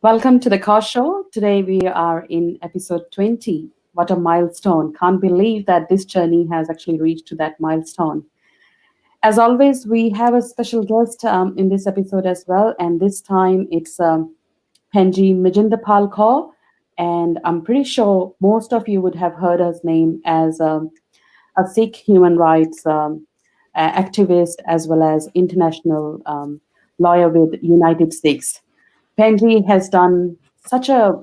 Welcome to the Car Show. Today we are in episode 20. What a milestone. Can't believe that this journey has actually reached to that milestone. As always, we have a special guest in this episode as well, and this time it's Penji Mejindarpal Kaur, and I'm pretty sure most of you would have heard her name as a Sikh human rights activist as well as international lawyer with United States. Penji has done such a,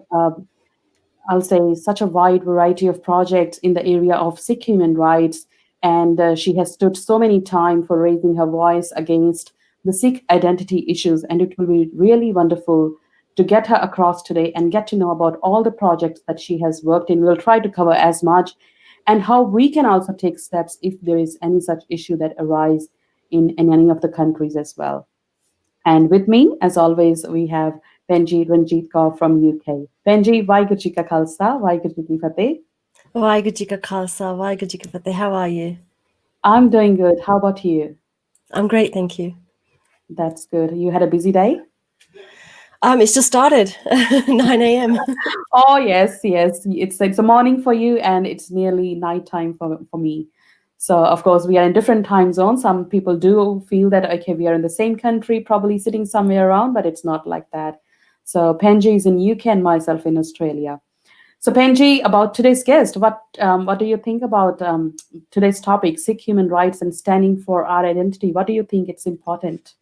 I'll say, such a wide variety of projects in the area of Sikh human rights, and she has stood so many times for raising her voice against the Sikh identity issues. And it will be really wonderful to get her across today and get to know about all the projects that she has worked in. We'll try to cover as much, and how we can also take steps if there is any such issue that arise in any of the countries as well. And with me, as always, we have Penji Ranjeet Kaur from UK. Penji, Vaheguru Ji Ka Khalsa, Vaheguru Ji Ki Fateh. Vaheguru Ji Ka Khalsa, Vaheguru Ji Ki Fateh. How are you? I'm doing good. How about you? I'm great, thank you. That's good. You had a busy day? It's just started, 9 a.m. Oh, yes. It's a morning for you, and it's nearly nighttime for me. So, of course, we are in different time zones. Some people do feel that, okay, we are in the same country, probably sitting somewhere around, but it's not like that. So, Penji is in UK and myself in Australia. So, Penji, about today's guest, what do you think about today's topic, Sikh human rights and standing for our identity? What do you think it's important?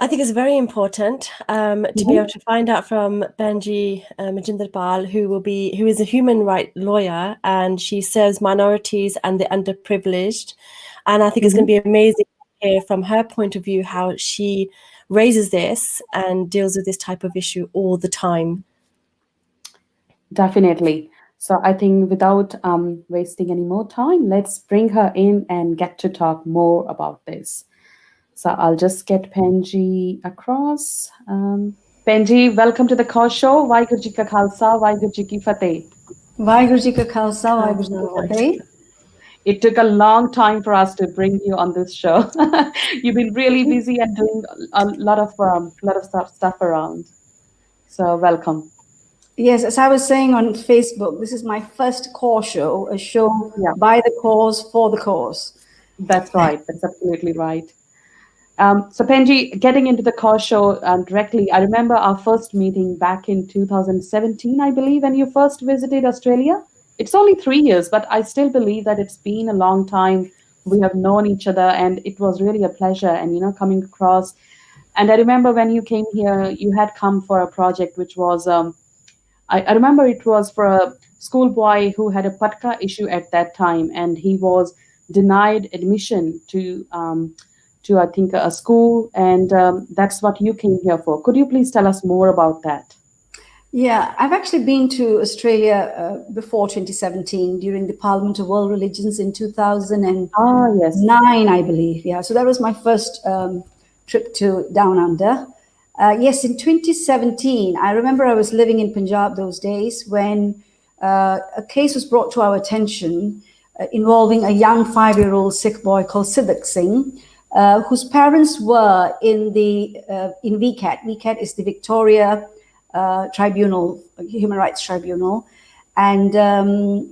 I think it's very important to be able to find out from Penji Mejindarpal, who is a human rights lawyer, and she serves minorities and the underprivileged. And I think it's going to be amazing to hear from her point of view how she raises this and deals with this type of issue all the time. Definitely. So I think without wasting any more time, let's bring her in and get to talk more about this. So I'll just get Penji across. Penji, welcome to the Cause Show. Vaheguru Ji Ka Khalsa, Vaheguru Ji Ki Fateh. Vaheguru Ji Ka Khalsa, Vaheguru Ji Ki Fateh. It took a long time for us to bring you on this show. You've been really busy and doing a lot of stuff around. So welcome. Yes, as I was saying on Facebook, this is my first cause show, a show by the cause for the cause. That's right. That's absolutely right. So Penji, getting into the cause show directly, I remember our first meeting back in 2017, I believe, when you first visited Australia. It's only 3 years, but I still believe that it's been a long time. We have known each other, and it was really a pleasure. And coming across. And I remember when you came here, you had come for a project which was, I remember it was for a schoolboy who had a patka issue at that time, and he was denied admission to I think a school, and that's what you came here for. Could you please tell us more about that? Yeah, I've actually been to Australia before 2017 during the Parliament of World Religions in 2009, I believe. Yeah, so that was my first trip to Down Under. Yes, in 2017, I remember I was living in Punjab those days when a case was brought to our attention involving a young 5-year-old Sikh boy called Siddhak Singh, whose parents were in VCAT. VCAT is the Victoria Tribunal, Human Rights Tribunal, and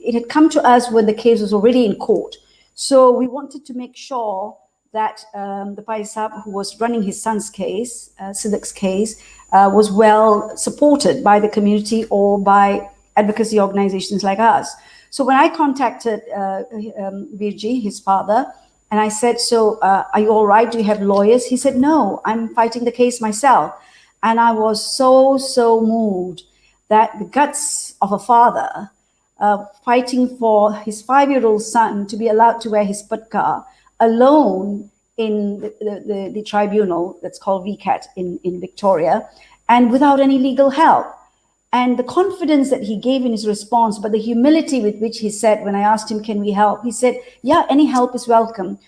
it had come to us when the case was already in court. So we wanted to make sure that the Pai Sahib, who was running his son's case, Siddhak's case, was well supported by the community or by advocacy organizations like us. So when I contacted Virji, his father, and I said, so are you all right? Do you have lawyers? He said, no, I'm fighting the case myself. And I was so moved that the guts of a father fighting for his 5-year-old son to be allowed to wear his patka alone in the tribunal that's called VCAT in Victoria, and without any legal help. And the confidence that he gave in his response, but the humility with which he said, when I asked him, can we help? He said, yeah, any help is welcome.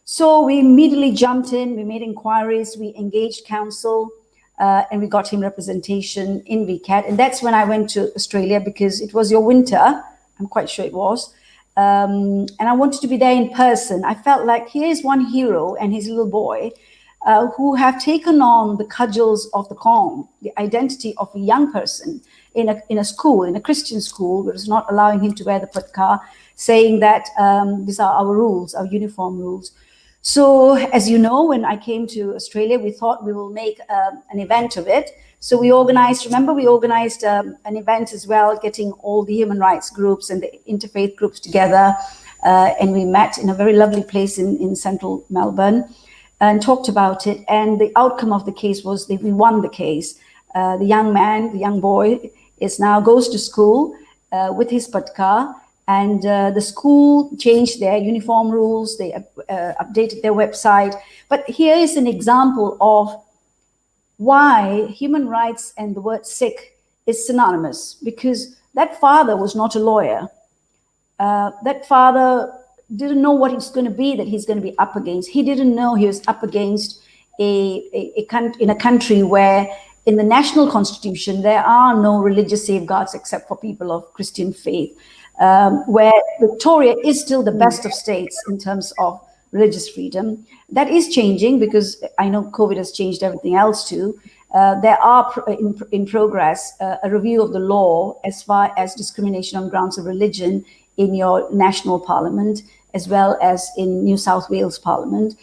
So we immediately jumped in, we made inquiries, we engaged counsel, and we got him representation in VCAT. And that's when I went to Australia, because it was your winter, I'm quite sure it was. And I wanted to be there in person. I felt like here's one hero and his little boy who have taken on the cudgels of the Qawm, the identity of a young person in a school, in a Christian school, which is not allowing him to wear the patka, saying that these are our rules, our uniform rules. So, as you know, when I came to Australia, we thought we will make an event of it. So we organized an event as well, getting all the human rights groups and the interfaith groups together. And we met in a very lovely place in central Melbourne and talked about it. And the outcome of the case was that we won the case. The young boy goes to school with his patka. And the school changed their uniform rules. They updated their website. But here is an example of why human rights and the word Sikh is synonymous, because that father was not a lawyer. That father didn't know what it's going to be that he's going to be up against. He didn't know he was up against in a country where in the national constitution, there are no religious safeguards except for people of Christian faith. Where Victoria is still the best of states in terms of religious freedom. That is changing because I know COVID has changed everything else too. There are in progress a review of the law as far as discrimination on grounds of religion in your national parliament, as well as in New South Wales Parliament.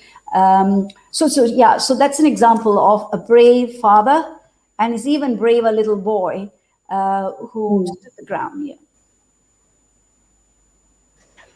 So that's an example of a brave father and his even braver little boy who stood the ground. Yeah.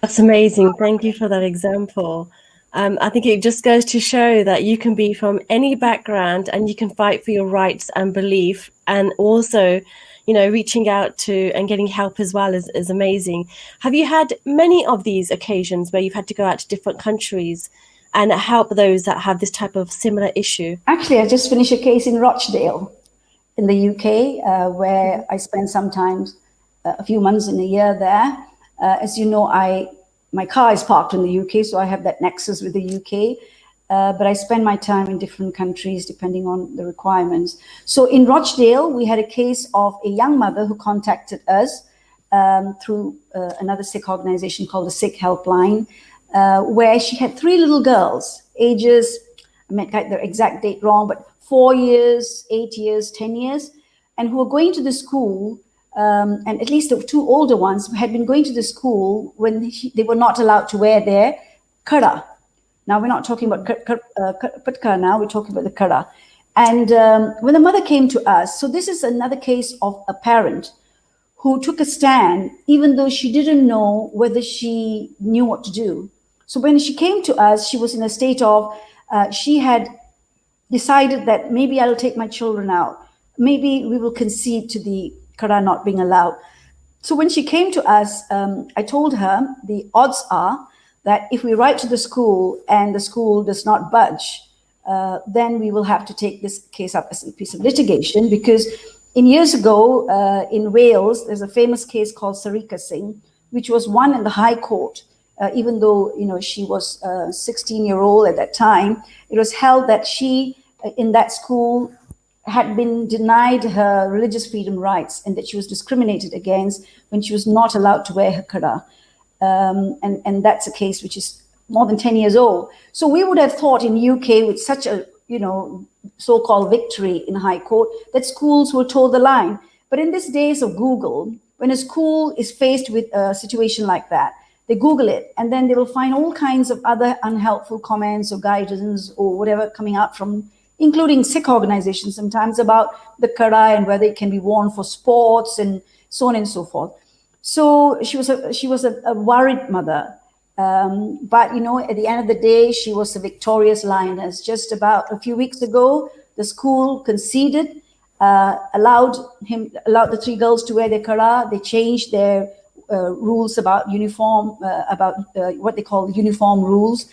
That's amazing. Thank you for that example. I think it just goes to show that you can be from any background and you can fight for your rights and belief, and also, reaching out to and getting help as well is amazing. Have you had many of these occasions where you've had to go out to different countries and help those that have this type of similar issue? Actually, I just finished a case in Rochdale in the UK, where I spent sometimes a few months in a year there. As you know, my car is parked in the UK, so I have that nexus with the UK. But I spend my time in different countries depending on the requirements. So in Rochdale, we had a case of a young mother who contacted us through another Sikh organization called the Sikh Helpline, where she had 3 little girls, ages, I might get the exact date wrong, but 4 years, 8 years, 10 years, and who were going to the school. And at least the 2 older ones had been going to the school when they were not allowed to wear their kara. Now, we're not talking about patka now, we're talking about the kara. And when the mother came to us, so this is another case of a parent who took a stand, even though she didn't know whether she knew what to do. So when she came to us, she was in a state of, she had decided that maybe I'll take my children out. Maybe we will concede to the kara not being allowed. So when she came to us, I told her the odds are that if we write to the school and the school does not budge, then we will have to take this case up as a piece of litigation, because years ago in Wales, there's a famous case called Sarika Singh, which was won in the High Court. Even though she was 16-year-old at that time, it was held that she in that school had been denied her religious freedom rights and that she was discriminated against when she was not allowed to wear her kara. And that's a case which is more than 10 years old. So we would have thought in UK, with such a so-called victory in High Court, that schools will toe the line. But in these days of Google, when a school is faced with a situation like that, they Google it, and then they will find all kinds of other unhelpful comments or guidance or whatever coming out from, including Sikh organizations sometimes, about the kara and whether it can be worn for sports and so on and so forth. So she was a worried mother. But, at the end of the day, she was a victorious lioness. Just about a few weeks ago, the school conceded, allowed the 3 girls to wear their kara. They changed their rules about uniform, about what they call uniform rules.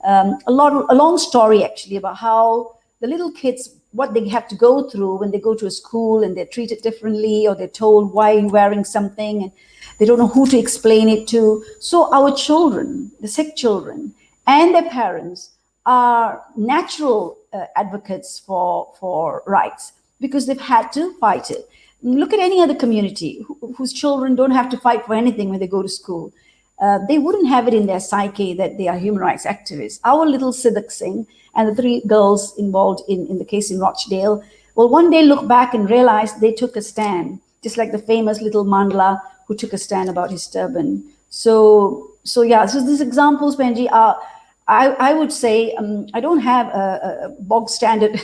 A long story actually about how the little kids, what they have to go through when they go to a school and they're treated differently, or they're told, why are you wearing something? And they don't know who to explain it to. So our children, the Sikh children and their parents, are natural advocates for rights, because they've had to fight it. Look at any other community whose children don't have to fight for anything when they go to school. they wouldn't have it in their psyche that they are human rights activists. Our little Siddiq Singh and the 3 girls involved in the case in Rochdale will one day look back and realize they took a stand, just like the famous little Mandla who took a stand about his turban. So these examples, Benji, are, I would say, I don't have a bog standard,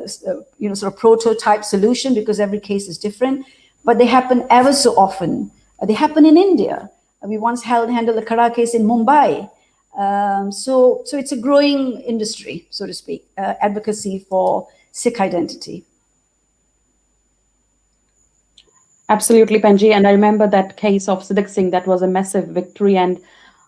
sort of prototype solution because every case is different, but they happen ever so often. They happen in India. We once handled the Kara case in Mumbai. So it's a growing industry, so to speak, advocacy for Sikh identity. Absolutely, Penji. And I remember that case of Siddiq Singh, that was a massive victory. And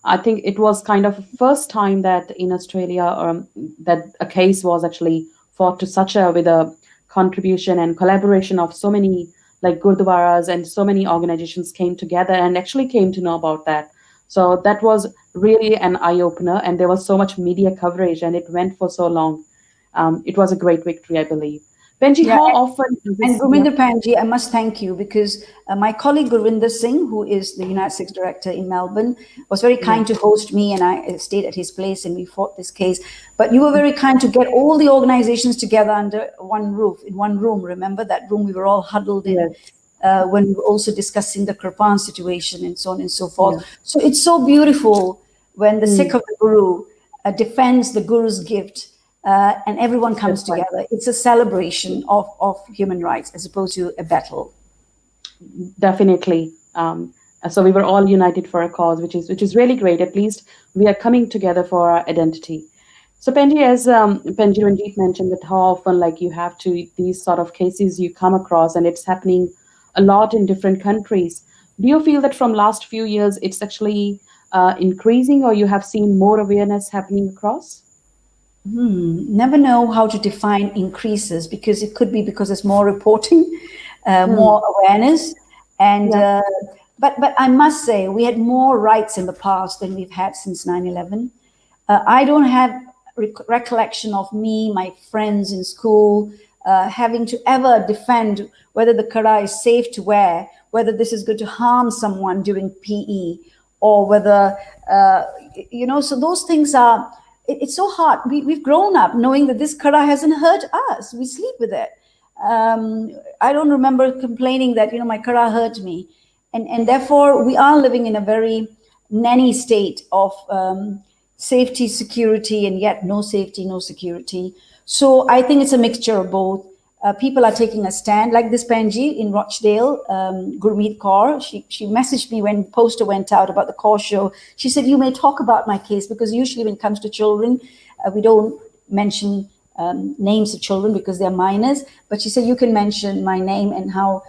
I think it was kind of the first time that in Australia that a case was actually fought to such a, with a contribution and collaboration of so many like gurdwaras, and so many organizations came together and actually came to know about that. So that was really an eye-opener, and there was so much media coverage and it went for so long. It was a great victory, I believe. Benji, Yeah, how often is this? And Gurinder Panji, I must thank you because my colleague Gurinder Singh, who is the United States Director in Melbourne, was very kind to host me, and I stayed at his place and we fought this case. But you were very kind to get all the organizations together under one roof, in one room. Remember that room we were all huddled in? Yes. When we were also discussing the Kripana situation and so on and so forth. So it's so beautiful when the Sikh of the Guru defends the Guru's gift and everyone comes together. It's a celebration of human rights as opposed to a battle. Definitely. So we were all united for a cause, which is really great. At least we are coming together for our identity. So Penji, as Penji Ranjeet mentioned, that how often like you have to these sort of cases you come across, and it's happening a lot in different countries. Do you feel that from last few years it's actually increasing, or you have seen more awareness happening across? Never know how to define increases, because it could be because there's more reporting, more awareness, and but I must say we had more rights in the past than we've had since 9/11. I don't have recollection of me, my friends in school, having to ever defend whether the kara is safe to wear, whether this is going to harm someone during PE, or whether, so those things are, it's so hard. We've grown up knowing that this kara hasn't hurt us. We sleep with it. I don't remember complaining that, my kara hurt me. And therefore, we are living in a very nanny state of safety, security, and yet no safety, no security. So I think it's a mixture of both. People are taking a stand, like this Panji in Rochdale, Gurmeet Kaur. She messaged me when poster went out about the Kaur show. She said, you may talk about my case, because usually when it comes to children, we don't mention names of children because they're minors. But she said, you can mention my name and how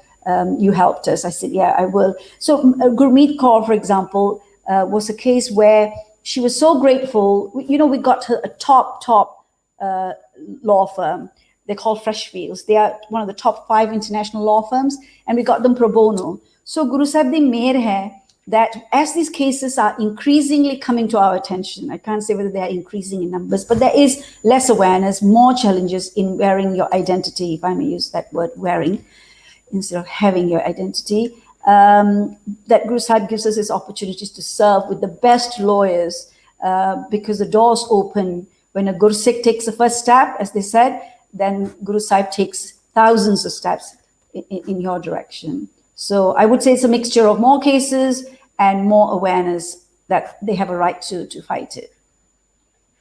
you helped us. I said, yeah, I will. So Gurmeet Kaur, for example, was a case where she was so grateful. We got her a top law firm. They're called Freshfields. They are one of the top 5 international law firms, and we got them pro bono. So Guru Sahib di mehr hai that as these cases are increasingly coming to our attention, I can't say whether they are increasing in numbers, but there is less awareness, more challenges in wearing your identity, if I may use that word, wearing, instead of having your identity. That Guru Sahib gives us these opportunities to serve with the best lawyers, because the doors open. When a Guru Sikh takes the first step, as they said, then Guru Sahib takes thousands of steps in your direction. So I would say it's a mixture of more cases and more awareness that they have a right to fight it.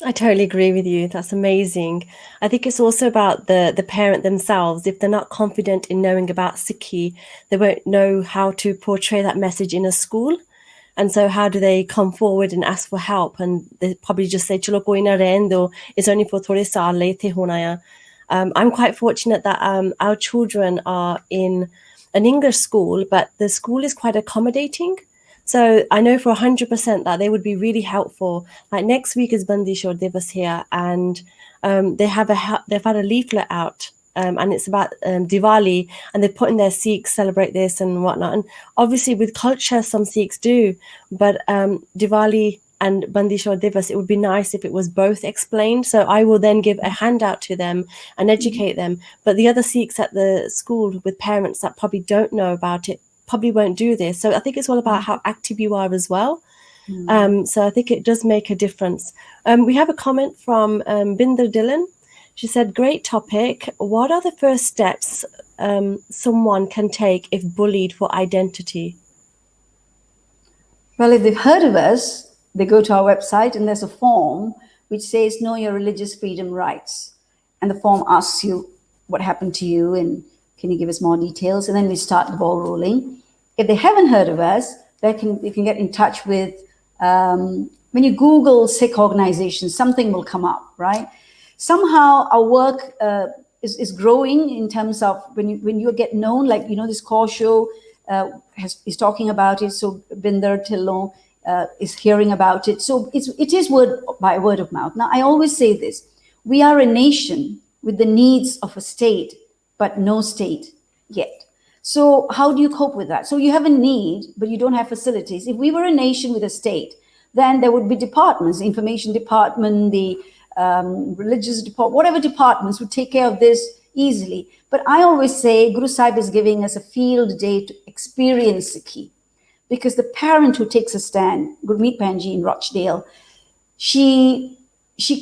I totally agree with you. That's amazing. I think it's also about the parent themselves. If they're not confident in knowing about Sikhi, they won't know how to portray that message in a school. And so how do they come forward and ask for help? And they probably just say, chalo koi na rehn, it's only for thode saal le the hona hai. I'm quite fortunate that our children are in an English school, but the school is quite accommodating. So I know for 100% that they would be really helpful. Like next week is Bandi Shor Divas here, and they've had a leaflet out, and it's about Diwali, and they put in their Sikhs celebrate this and whatnot. And obviously with culture, some Sikhs do, but Diwali and Bandi Shor Divas, it would be nice if it was both explained. So I will then give a handout to them and educate them. But the other Sikhs at the school with parents that probably don't know about it probably won't do this. So I think it's all about how active you are as well. So I think it does make a difference. We have a comment from Binder Dillon. She said, great topic. What are the first steps someone can take if bullied for identity? Well, if they've heard of us, they go to our website and there's a form which says, know your religious freedom rights. And the form asks you what happened to you and can you give us more details? And then we start the ball rolling. If they haven't heard of us, they can get in touch with, when you Google Sikh organizations, something will come up, right? Somehow our work is growing in terms of when you get known, like, this Kaur show is talking about it. So Binder Tillon is hearing about it. So it is word of mouth. Now, I always say this, we are a nation with the needs of a state, but no state yet. So how do you cope with that? So you have a need, but you don't have facilities. If we were a nation with a state, then there would be departments, the information department, the religious department, whatever departments would take care of this easily. But I always say Guru Sahib is giving us a field day to experience Sikhi, because the parent who takes a stand, Gurmeet Panji in Rochdale, she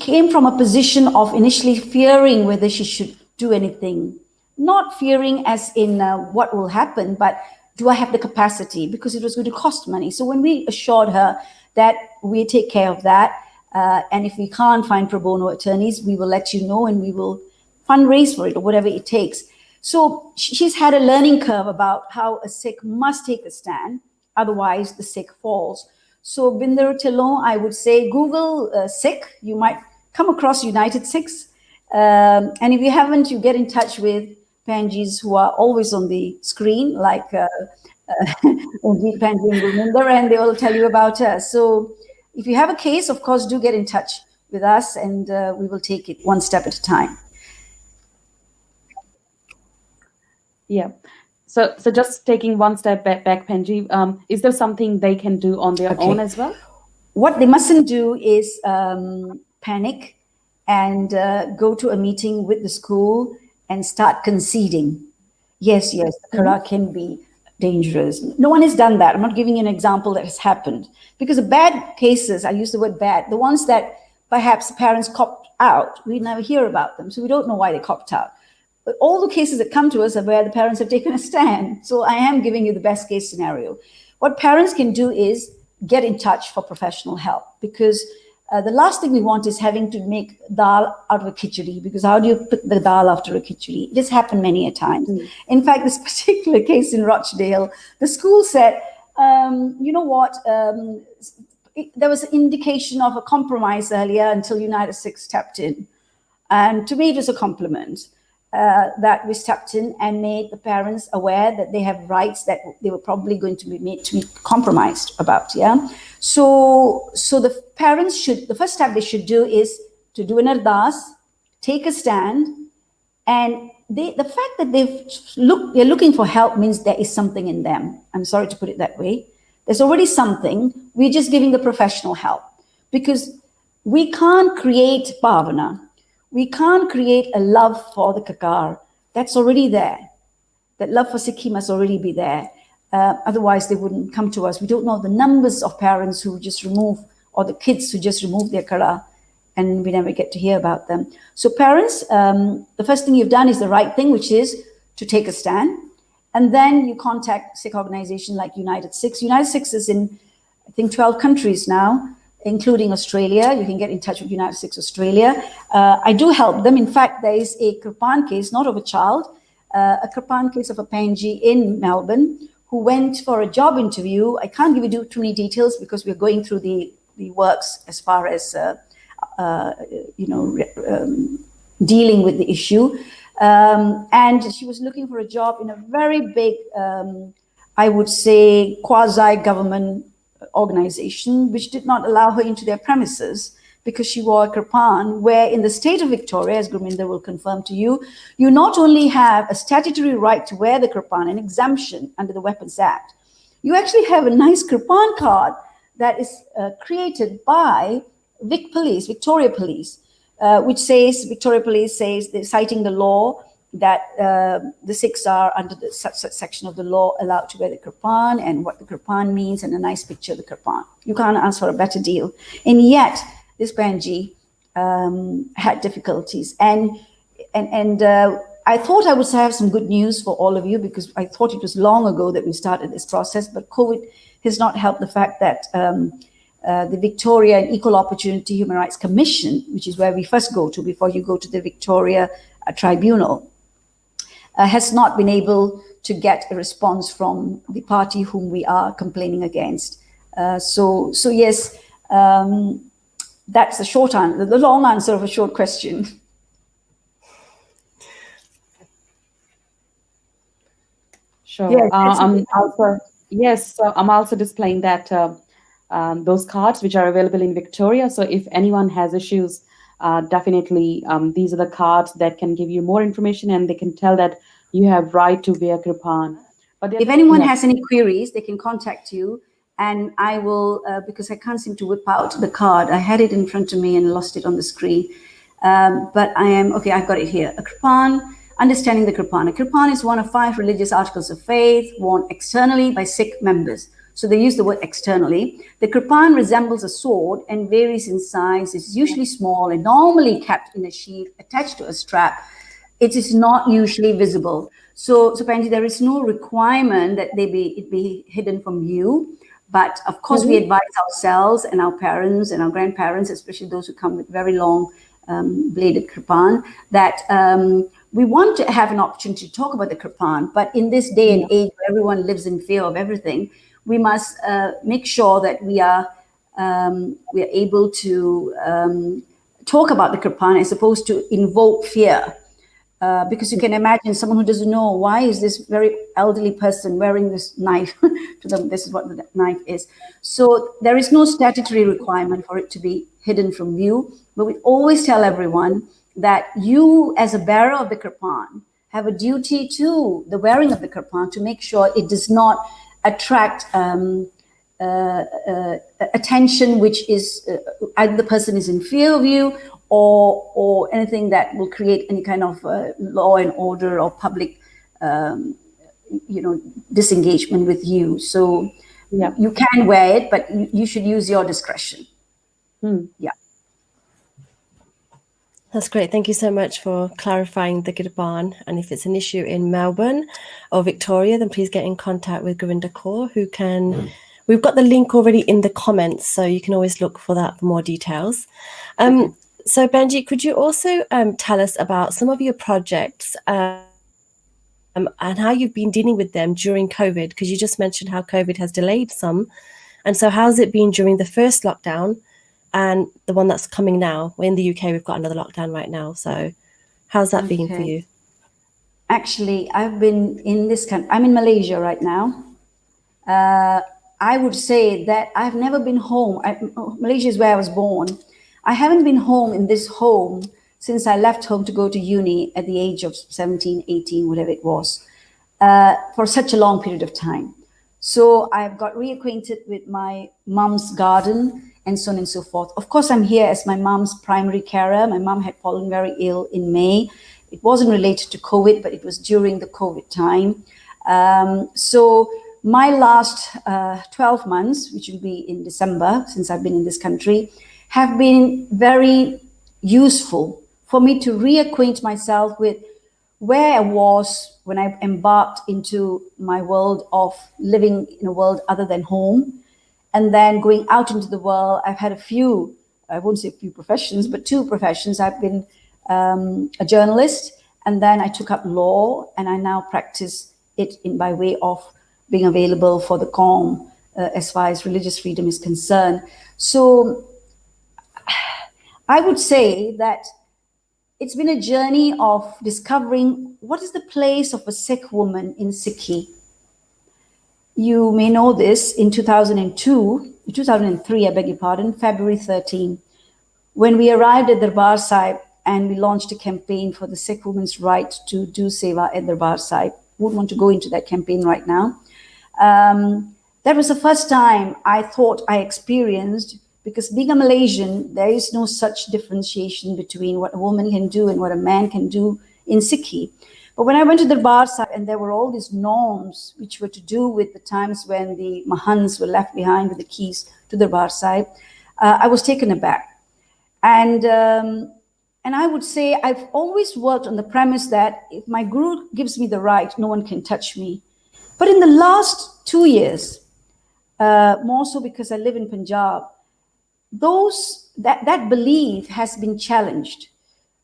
came from a position of initially fearing whether she should do anything, not fearing as in what will happen, but do I have the capacity? Because it was going to cost money. So when we assured her that we take care of that, and if we can't find pro bono attorneys, we will let you know and we will fundraise for it or whatever it takes. So she's had a learning curve about how a Sikh must take a stand, otherwise the Sikh falls. So Binder Tillon, I would say Google Sikh, you might come across United Sikhs. And if you haven't, you get in touch with Panjis who are always on the screen, like Ranjeet Panji and Gurinder, and they will tell you about us. So if you have a case, of course, do get in touch with us and we will take it one step at a time. Yeah. So just taking one step back, Panji, is there something they can do on their own as well? What they mustn't do is panic and go to a meeting with the school and start conceding. Yes, the Qur'an can be dangerous. No one has done that. I'm not giving you an example that has happened. Because the bad cases, I use the word bad, the ones that perhaps parents copped out, we never hear about them. So we don't know why they copped out. But all the cases that come to us are where the parents have taken a stand. So I am giving you the best case scenario. What parents can do is get in touch for professional help, because the last thing we want is having to make dal out of a khichdi, because how do you put the dal after a khichdi? It has happened many a time. In fact, this particular case in Rochdale, the school said, you know what, there was an indication of a compromise earlier until United Sikhs stepped in. And to me, it was a compliment. That we stepped in and made the parents aware that they have rights that they were probably going to be made to be compromised about. Yeah. So the parents should, the first step they should do is to do an ardas, take a stand, and the fact that they're looking for help means there is something in them. I'm sorry to put it that way. There's already something. We're just giving the professional help, because we can't create bhavana. We can't create a love for the kakar. That's already there. That love for Sikhi must already be there. Otherwise, they wouldn't come to us. We don't know the numbers of parents who just remove, or the kids who just remove their kara, and we never get to hear about them. So parents, the first thing you've done is the right thing, which is to take a stand. And then you contact Sikh organization like United Sikhs. United Sikhs is in, I think, 12 countries now, including Australia. You can get in touch with United Sikhs Australia. I do help them. In fact, there is a Kripana case, not of a child, a Kripana case of a Panji in Melbourne who went for a job interview. I can't give you too many details because we're going through the works as far as, dealing with the issue. And she was looking for a job in a very big, I would say, quasi-government organization, which did not allow her into their premises because she wore a kirpan, where in the state of Victoria, as Gurinder will confirm to you, you not only have a statutory right to wear the kirpan, an exemption under the Weapons Act, you actually have a nice kirpan card that is created by Victoria Police, which says, Victoria Police says, they're citing the law, that the Sikhs are under such section of the law allowed to wear the Kripana and what the Kripana means and a nice picture of the Kripana. You can't ask for a better deal. And yet, this Benji had difficulties. And I thought I would have some good news for all of you because I thought it was long ago that we started this process, but COVID has not helped the fact that the Victoria and Equal Opportunity Human Rights Commission, which is where we first go to before you go to the Victoria Tribunal, has not been able to get a response from the party whom we are complaining against. So yes, that's the short answer, the long answer of a short question. Sure. Yes, So I'm also displaying that those cards which are available in Victoria. So if anyone has issues, definitely these are the cards that can give you more information, and they can tell that you have right to wear Kripana. But if anyone has any queries, they can contact you, and I will, because I can't seem to whip out the card. I had it in front of me and lost it on the screen. But okay, I've got it here. A Kripana, understanding the Kripana. Kripana is one of 5 religious articles of faith worn externally by Sikh members. So they use the word externally. The Kripana resembles a sword and varies in size. It's usually small and normally kept in a sheath attached to a strap. It is not usually visible. So Panji, there is no requirement that it be hidden from view. But of course, we advise ourselves and our parents and our grandparents, especially those who come with very long bladed Kripana, that we want to have an opportunity to talk about the Kripana. But in this day and age where everyone lives in fear of everything, we must make sure that we are able to talk about the Kripana as opposed to invoke fear. Because you can imagine someone who doesn't know, why is this very elderly person wearing this knife to them? This is what the knife is. So there is no statutory requirement for it to be hidden from view. But we always tell everyone that you, as a bearer of the Kripana, have a duty to the wearing of the Kripana to make sure it does not attract attention, which is either the person is in fear of you or anything that will create any kind of law and order or public, disengagement with you. So you can wear it, but you should use your discretion. Yeah. That's great. Thank you so much for clarifying the Kripana. And if it's an issue in Melbourne or Victoria, then please get in contact with Gurinder Kaur, who can... We've got the link already in the comments, so you can always look for that for more details. So Benji, could you also tell us about some of your projects and how you've been dealing with them during COVID? Because you just mentioned how COVID has delayed some. And so how's it been during the first lockdown and the one that's coming now? In the UK, we've got another lockdown right now. So how's that been for you? Actually, I've been in this country. I'm in Malaysia right now. I would say that I've never been home. Malaysia is where I was born. I haven't been home in this home since I left home to go to uni at the age of 17, 18, whatever it was, for such a long period of time. So I've got reacquainted with my mom's garden and so on and so forth. Of course, I'm here as my mom's primary carer. My mom had fallen very ill in May. It wasn't related to COVID, but it was during the COVID time. So my last 12 months, which will be in December, since I've been in this country, have been very useful for me to reacquaint myself with where I was when I embarked into my world of living in a world other than home. And then going out into the world, I've had a few, I won't say a few professions, but 2 professions. I've been a journalist, and then I took up law, and I now practice it by way of being available for the COM as far as religious freedom is concerned. So I would say that it's been a journey of discovering what is the place of a Sikh woman in Sikhi. You may know this in 2003, I beg your pardon, February 13, when we arrived at Darbar Sahib and we launched a campaign for the Sikh women's right to do seva at Darbar Sahib. Wouldn't want to go into that campaign right now. That was the first time I thought I experienced, because being a Malaysian, there is no such differentiation between what a woman can do and what a man can do in Sikhi. But when I went to the Darbar Sahib, and there were all these norms which were to do with the times when the Mahans were left behind with the keys to the Darbar Sahib, I was taken aback. And I would say I've always worked on the premise that if my guru gives me the right, no one can touch me. But in the last 2 years, more so because I live in Punjab, that belief has been challenged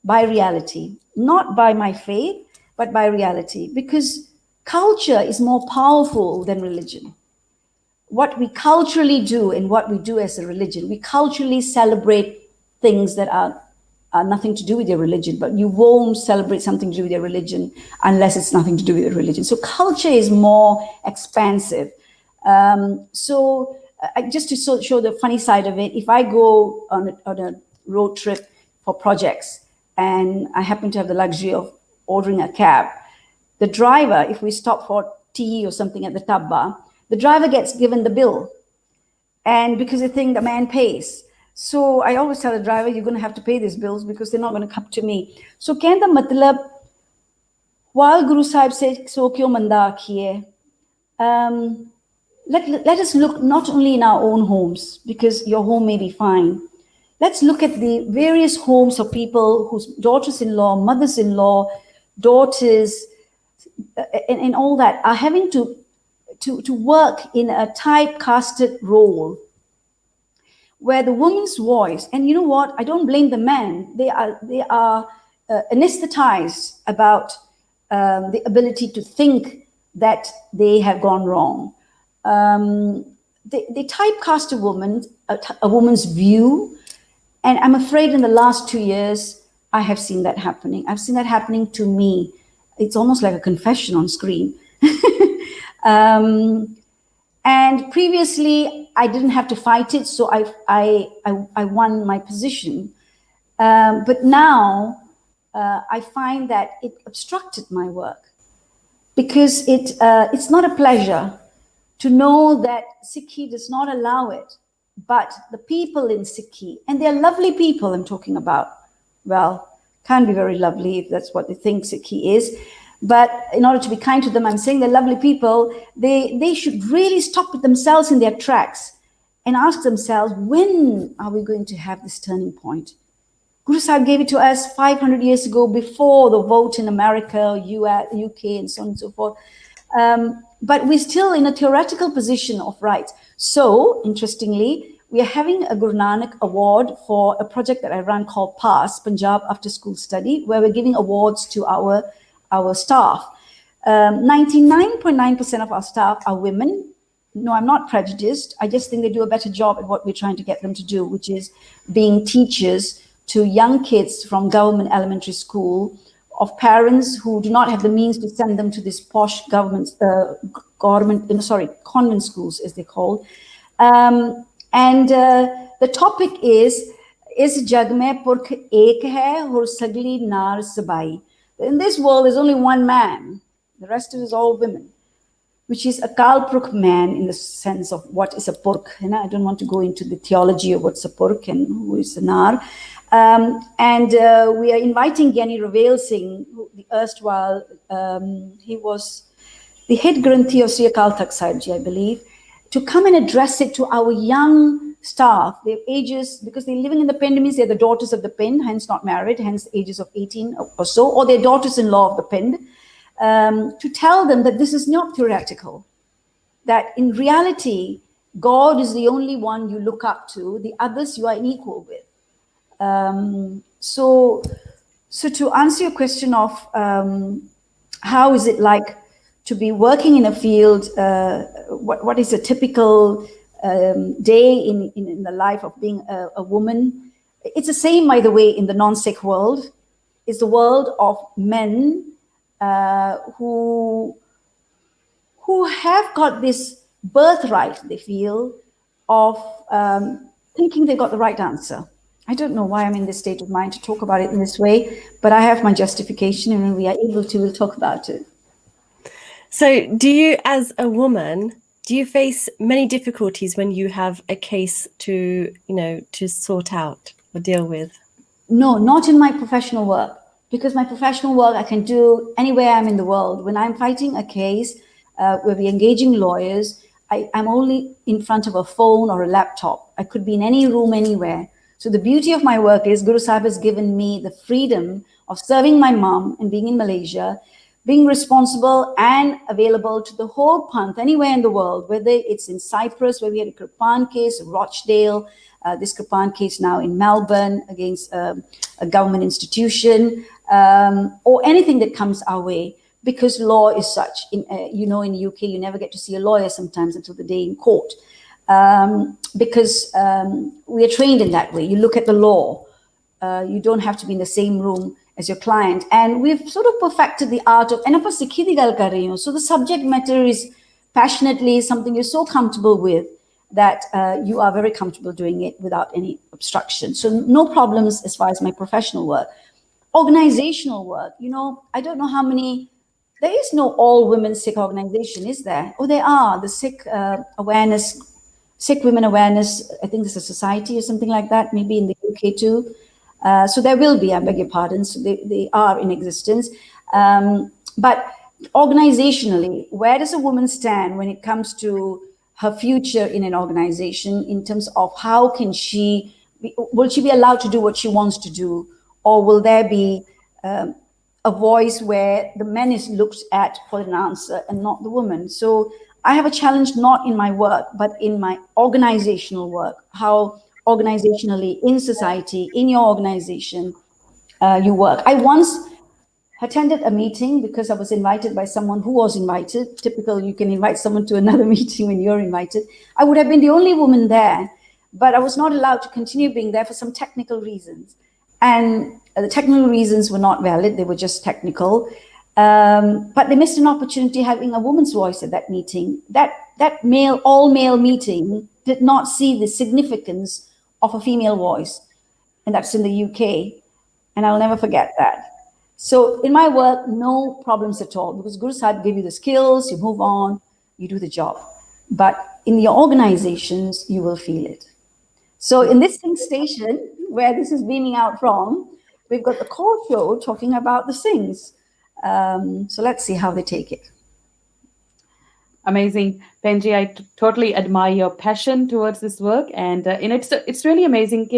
by reality, not by my faith, but by reality, because culture is more powerful than religion. What we culturally do and what we do as a religion, we culturally celebrate things that are nothing to do with your religion, but you won't celebrate something to do with your religion unless it's nothing to do with your religion. So culture is more expansive. Just to show the funny side of it, if I go on a road trip for projects and I happen to have the luxury of ordering a cab, the driver, if we stop for tea or something at the tabba, the driver gets given the bill. And because they think the man pays. So I always tell the driver, you're going to have to pay these bills because they're not going to come to me. So ਕਹਿਣ ਦਾ ਮਤਲਬ, while Guru Sahib said, so kyo manda akhiye, let us look not only in our own homes, because your home may be fine. Let's look at the various homes of people whose daughters-in-law, mothers-in-law, daughters, and all that are having to work in a typecasted role, where the woman's voice, and you know what, I don't blame the men, they are anesthetized about the ability to think that they have gone wrong. They typecast a woman's view, and I'm afraid in the last 2 years, I have seen that happening. I've seen that happening to me. It's almost like a confession on screen. And previously, I didn't have to fight it, so I won my position. But now, I find that it obstructed my work, because it's not a pleasure to know that Sikhi does not allow it, but the people in Sikhi, and they're lovely people I'm talking about. Well, can't be very lovely if that's what they think Sikhi is. But in order to be kind to them, I'm saying they're lovely people. They should really stop themselves in their tracks and ask themselves, when are we going to have this turning point? Guru Sahib gave it to us 500 years ago, before the vote in America, US, UK, and so on and so forth. But we're still in a theoretical position of rights. So, interestingly, we are having a Guru Nanak Award for a project that I run called PASS, Punjab After School Study, where we're giving awards to our staff. 99.9% of our staff are women. No, I'm not prejudiced. I just think they do a better job at what we're trying to get them to do, which is being teachers to young kids from government elementary school, of parents who do not have the means to send them to this posh convent schools, as they're called. The topic is jag mein purkh ek hai aur sagli nar sabai. In this world, there's only one man. The rest of it is all women, which is a Akal Purkh man in the sense of what is a Purkh. I don't want to go into the theology of what's a Purkh and who is a Nar. We are inviting Gyani Ravel Singh, the erstwhile, he was the head Granthi of Sri Akal Takht Sahib Ji, I believe, to come and address it to our young staff. Their ages, because they're living in the Pind, means they're the daughters of the Pind, hence not married, hence ages of 18 or so, or they're daughters-in-law of the Pind, to tell them that this is not theoretical, that in reality, God is the only one you look up to, the others you are unequal with. So to answer your question of how is it like to be working in a field, what is a typical day in the life of being a woman? It's the same, by the way, in the non-Sikh world. It's the world of men who have got this birthright, they feel, of thinking they've got the right answer. I don't know why I'm in this state of mind to talk about it in this way, but I have my justification, and when we are able to, we'll talk about it. So do you, as a woman, do you face many difficulties when you have a case to sort out or deal with? No, not in my professional work. because my professional work I can do anywhere I'm in the world. When I'm fighting a case where we're engaging lawyers, I'm only in front of a phone or a laptop. I could be in any room anywhere. So the beauty of my work is Guru Sahib has given me the freedom of serving my mom and being in Malaysia, being responsible and available to the whole Panth anywhere in the world, whether it's in Cyprus, where we had a Kripana case, Rochdale, this Kripana case now in Melbourne against a government institution, or anything that comes our way, because law is such. In the UK, you never get to see a lawyer sometimes until the day in court, because we are trained in that way. You look at the law. You don't have to be in the same room as your client. And we've sort of perfected the art of, and Sikhi di gal kar rahi hu. So the subject matter is passionately something you're so comfortable with that you are very comfortable doing it without any obstruction. So no problems as far as my professional work. Organizational work, I don't know how many, there is no all women Sikh organization, is there? Oh, there are, the Sikh Sikh Women Awareness, I think there's a society or something like that, maybe in the UK too. So there will be, I beg your pardon, so they are in existence. But organizationally, where does a woman stand when it comes to her future in an organization, in terms of how can will she be allowed to do what she wants to do? Or will there be a voice where the man is looked at for an answer and not the woman? So I have a challenge not in my work, but in my organizational work, how organizationally in society, in your organization, you work. I once attended a meeting because I was invited by someone who was invited. Typical, you can invite someone to another meeting when you're invited. I would have been the only woman there, but I was not allowed to continue being there for some technical reasons. And the technical reasons were not valid, they were just technical. But they missed an opportunity having a woman's voice at that meeting. That all-male meeting did not see the significance of a female voice. And that's in the UK. And I'll never forget that. So in my work, no problems at all, because Guru Sahib gave you the skills, you move on, you do the job. But in your organizations, you will feel it. So in this Singh station, where this is beaming out from, we've got the core show talking about the Singhs. So let's see how they take it. Amazing. Penji, I totally admire your passion towards this work. And it's really amazing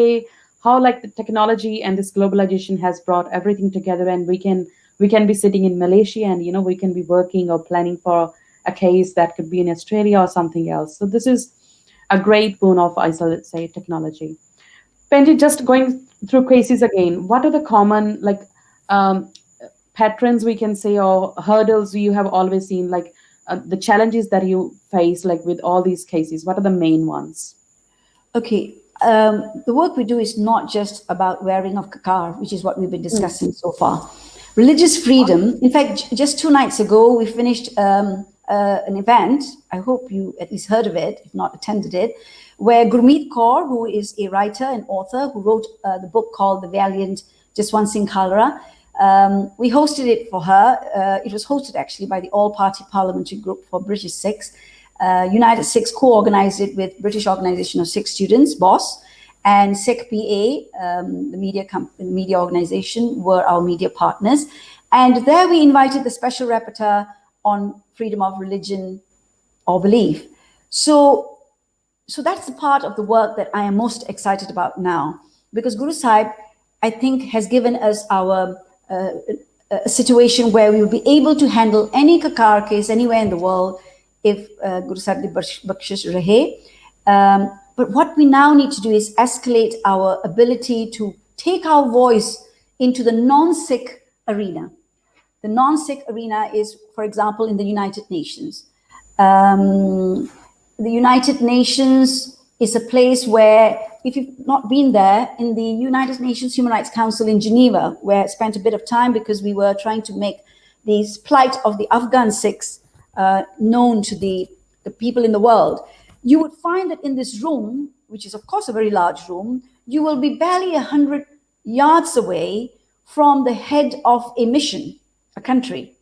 how like the technology and this globalization has brought everything together, and we can be sitting in Malaysia and, we can be working or planning for a case that could be in Australia or something else. So this is a great boon of, I shall say, technology. Penji, just going through cases again, what are the common patterns we can say, or hurdles you have always seen, like the challenges that you face, like with all these cases? What are the main ones? Okay. The work we do is not just about wearing of kakar, which is what we've been discussing so far. Religious freedom. In fact, just 2 nights ago, we finished an event. I hope you at least heard of it, if not attended it, where Gurinder Kaur, who is a writer and author who wrote the book called The Valiant Jaswant Singh Khalra, we hosted it for her. It was hosted actually by the All-Party Parliamentary Group for British Sikhs. United Sikhs co-organized it with British Organization of Sikh Students, BOSS, and Sikh PA, the media organization, were our media partners. And there we invited the special rapporteur on freedom of religion or belief. So that's the part of the work that I am most excited about now, because Guru Sahib, I think, has given us a situation where we will be able to handle any kakar case anywhere in the world if Guru Sahib di Bakshish rahe. But what we now need to do is escalate our ability to take our voice into the non-Sikh arena. The non-Sikh arena is, for example, in the United Nations. The United Nations is a place where, if you've not been there, in the United Nations Human Rights Council in Geneva, where I spent a bit of time because we were trying to make the plight of the Afghan Sikhs known to the people in the world, you would find that in this room, which is of course a very large room, you will be barely 100 yards away from the head of a mission, a country,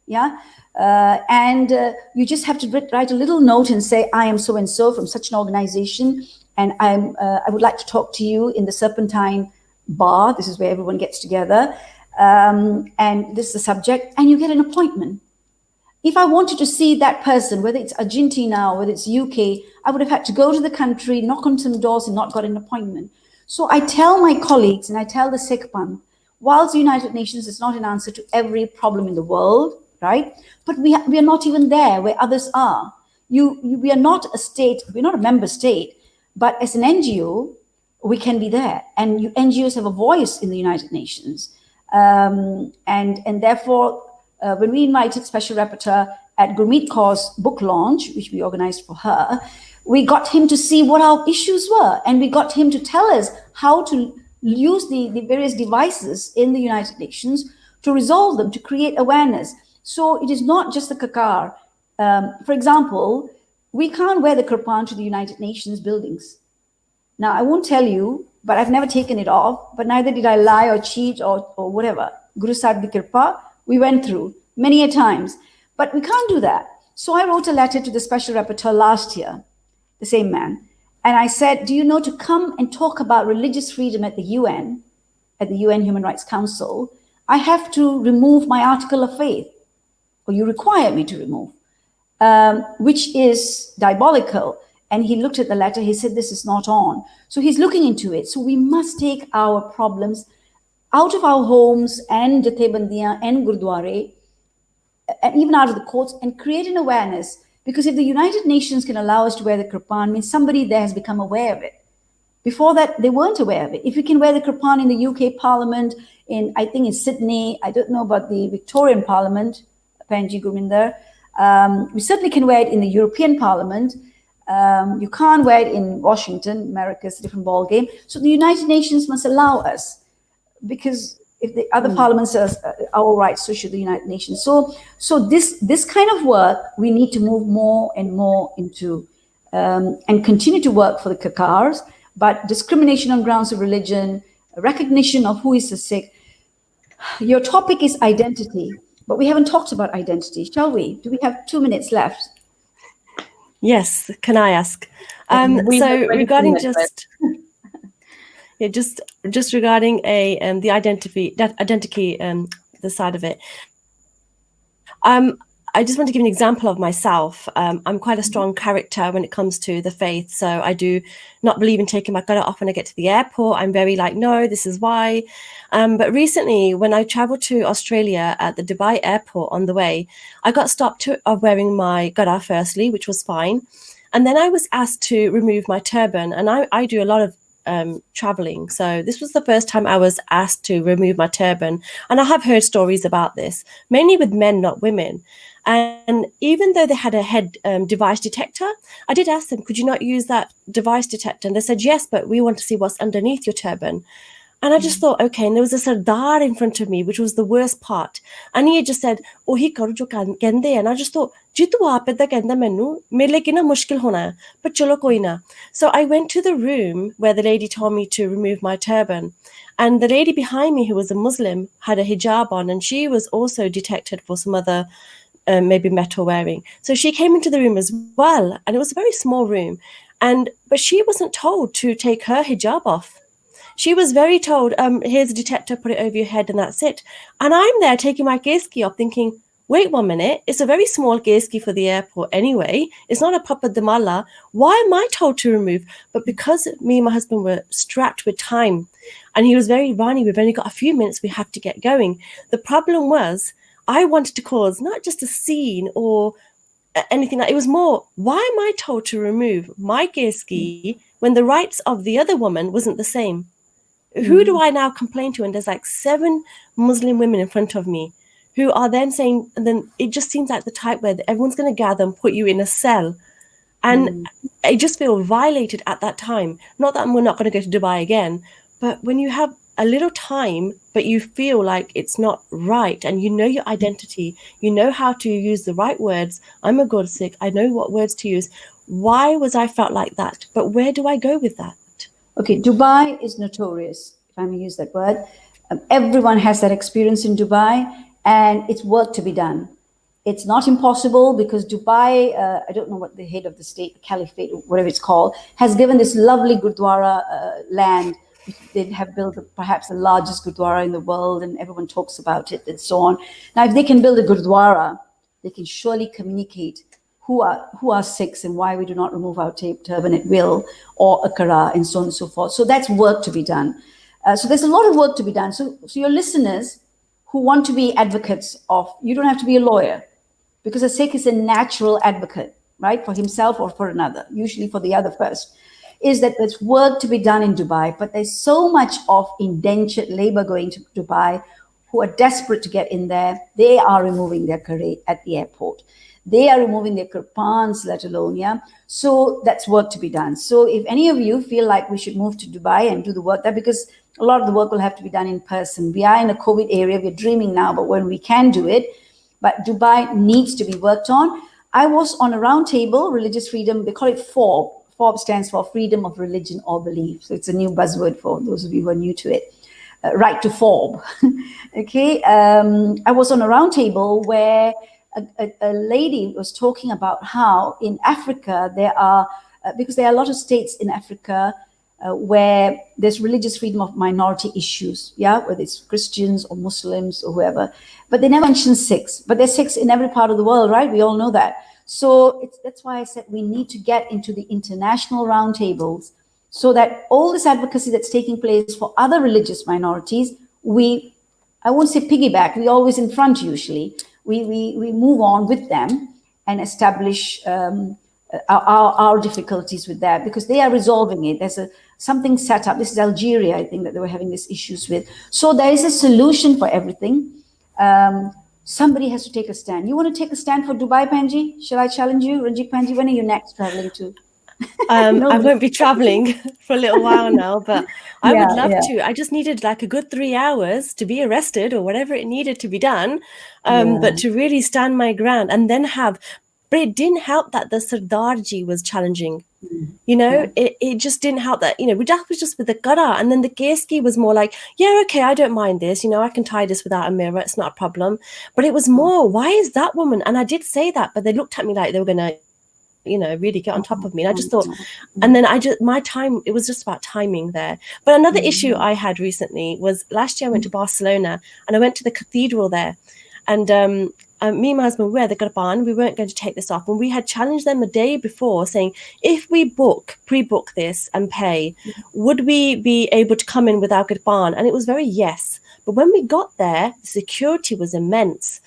and you just have to write a little note and say, I am so and so from such an organization, and I would like to talk to you in the Serpentine Bar. This is where everyone gets together. and this is the subject, and you get an appointment. If I wanted to see that person, whether it's Argentina or whether it's UK, I would have had to go to the country, knock on some doors, and not got an appointment. So I tell my colleagues and I tell the Sikh Panth, whilst the United Nations is not an answer to every problem in the world, right? But we are not even there where others are. We are not a state, we're not a member state, but as an NGO, we can be there. And NGOs have a voice in the United Nations. And therefore, when we invited Special Rapporteur at Gurmeet Kaur's book launch, which we organized for her, we got him to see what our issues were. And we got him to tell us how to use the various devices in the United Nations to resolve them, to create awareness. So it is not just the kakar. For example, we can't wear the kirpan to the United Nations buildings. Now, I won't tell you, but I've never taken it off, but neither did I lie or cheat or whatever. Guru Sahib Di Kirpa, we went through many a times, but we can't do that. So I wrote a letter to the Special Rapporteur last year, the same man, and I said, do you know, to come and talk about religious freedom at the UN Human Rights Council, I have to remove my article of faith, or you require me to remove, which is diabolical. And he looked at the letter, he said, this is not on. So he's looking into it. So we must take our problems out of our homes and Jathebandiyan and Gurdware, and even out of the courts, and create an awareness. Because if the United Nations can allow us to wear the kirpan, means somebody there has become aware of it. Before that, they weren't aware of it. If we can wear the kirpan in the UK Parliament, I think in Sydney, I don't know about the Victorian Parliament, Panji Gurinder, we certainly can wear it in the European Parliament. You can't wear it in Washington, America's a different ball game. So the United Nations must allow us, because if the other parliaments are our rights, so should the United Nations. So this kind of work we need to move more and more into, and continue to work for the kakars. But discrimination on grounds of religion, recognition of who is a Sikh. Your topic is identity, but we haven't talked about identity, shall we? Do we have 2 minutes left? Yes, can I ask? So regarding just regarding the identity, the side of it. I just want to give an example of myself. I'm quite a strong character when it comes to the faith. So I do not believe in taking my gun off when I get to the airport. I'm very like, no, this is why. But recently, when I traveled to Australia at the Dubai airport on the way, I got stopped of wearing my ghara firstly, which was fine. And then I was asked to remove my turban. And I do a lot of traveling. So this was the first time I was asked to remove my turban. And I have heard stories about this, mainly with men, not women. And even though they had a head device detector, I did ask them, could you not use that device detector? And they said, yes, but we want to see what's underneath your turban. And I just thought, okay, and there was a sardar in front of me, which was the worst part. And he had just said, oh, he karo jo kende. And I just thought, ji tu aap edda kenda mainu, mere liye kina mushkil hona hai, but chalo koi na. So I went to the room where the lady told me to remove my turban. And the lady behind me, who was a Muslim, had a hijab on, and she was also detected for some other maybe metal wearing. So she came into the room as well, and it was a very small room. But she wasn't told to take her hijab off. She was very told, here's a detector, put it over your head, and that's it. And I'm there taking my geski off thinking, wait 1 minute, it's a very small geski for the airport anyway. It's not a papa damala. Why am I told to remove? But because me and my husband were strapped with time, and he was very Rani, we've only got a few minutes, we have to get going. The problem was, I wanted to cause not just a scene or anything. It was more, why am I told to remove my geski when the rights of the other woman wasn't the same? Who do I now complain to? And there's like 7 Muslim women in front of me who are then saying, and then it just seems like the type where everyone's going to gather and put you in a cell. And I just feel violated at that time. Not that we're not going to go to Dubai again, but when you have a little time, but you feel like it's not right, and you know your identity, you know how to use the right words. I'm a good Sikh, I know what words to use. Why was I felt like that? But where do I go with that? Okay, Dubai is notorious, if I may use that word. Everyone has that experience in Dubai, and it's work to be done. It's not impossible because Dubai, I don't know what the head of the state, caliphate, whatever it's called, has given this lovely Gurdwara land They have built perhaps the largest gurdwara in the world, and everyone talks about it and so on. Now, if they can build a gurdwara, they can surely communicate who are Sikhs and why we do not remove our turban at will, or a kara, and so on and so forth. So that's work to be done. So there's a lot of work to be done. So your listeners who want to be advocates of, you don't have to be a lawyer, because a Sikh is a natural advocate, right, for himself or for another, usually for the other first, is that there's work to be done in Dubai, but there's so much of indentured labor going to Dubai who are desperate to get in there. They are removing their karet at the airport. They are removing their kirpans, let alone, yeah. So that's work to be done. So if any of you feel like we should move to Dubai and do the work there, because a lot of the work will have to be done in person. We are in a COVID area, we're dreaming now, but when we can do it, but Dubai needs to be worked on. I was on a round table, religious freedom, they call it FORB. FORB stands for freedom of religion or belief. So it's a new buzzword for those of you who are new to it. Right to FORB. Okay. I was on a round table where a lady was talking about how in Africa there are, because there are a lot of states in Africa where there's religious freedom of minority issues, yeah, whether it's Christians or Muslims or whoever, but they never mention Sikhs. But there's Sikhs in every part of the world, right? We all know that. So that's why I said we need to get into the international roundtables, so that all this advocacy that's taking place for other religious minorities, I won't say piggyback, we always in front usually, we move on with them and establish our difficulties with that, because they are resolving it. There's something set up. This is Algeria, I think, that they were having these issues with. So there is a solution for everything. Somebody has to take a stand. You want to take a stand for Dubai, Panji? Shall I challenge you? Ranjit Panji, when are you next traveling to? I won't be traveling for a little while now, but I would love yeah. to. I just needed like a good 3 hours to be arrested or whatever it needed to be done, Yeah. but to really stand my ground and then have. But it didn't help that the Sardarji was challenging. You know, it just didn't help that, you know, Rajat was just with the Qara, and then the Keski was more like, yeah, okay, I don't mind this, you know, I can tie this without a mirror, it's not a problem. But it was more, why is that woman? And I did say that, but they looked at me like they were going to, you know, really get on top of me. And I just thought, and then it was just about timing there. But another issue I had recently was last year I went to Barcelona and I went to the cathedral there. And me and my husband, we wear the Qurban, we weren't going to take this off. And we had challenged them a day before saying, if we pre-book this and pay, would we be able to come in with our Qurban? And it was very yes. But when we got there, the security was immense.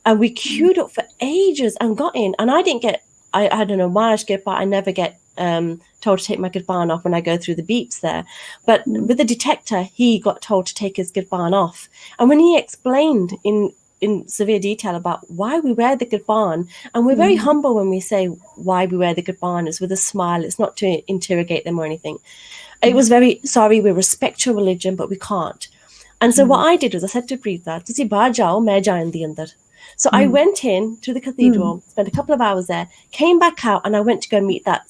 And we queued up for ages and got in. And I didn't get, I don't know why I get, but I never get told to take my Qurban off when I go through the beeps there. But with the detector, he got told to take his Qurban off. And when he explained in severe detail about why we wear the Qurban, and we're very humble when we say why we wear the Qurban, is with a smile, it's not to interrogate them or anything. It was very, sorry, we respect your religion, but we can't. And so what I did was I said to Preeta, "Tusi bahar jao, main jaan di andar." So I went in to the cathedral, spent a couple of hours there, came back out, and I went to go meet that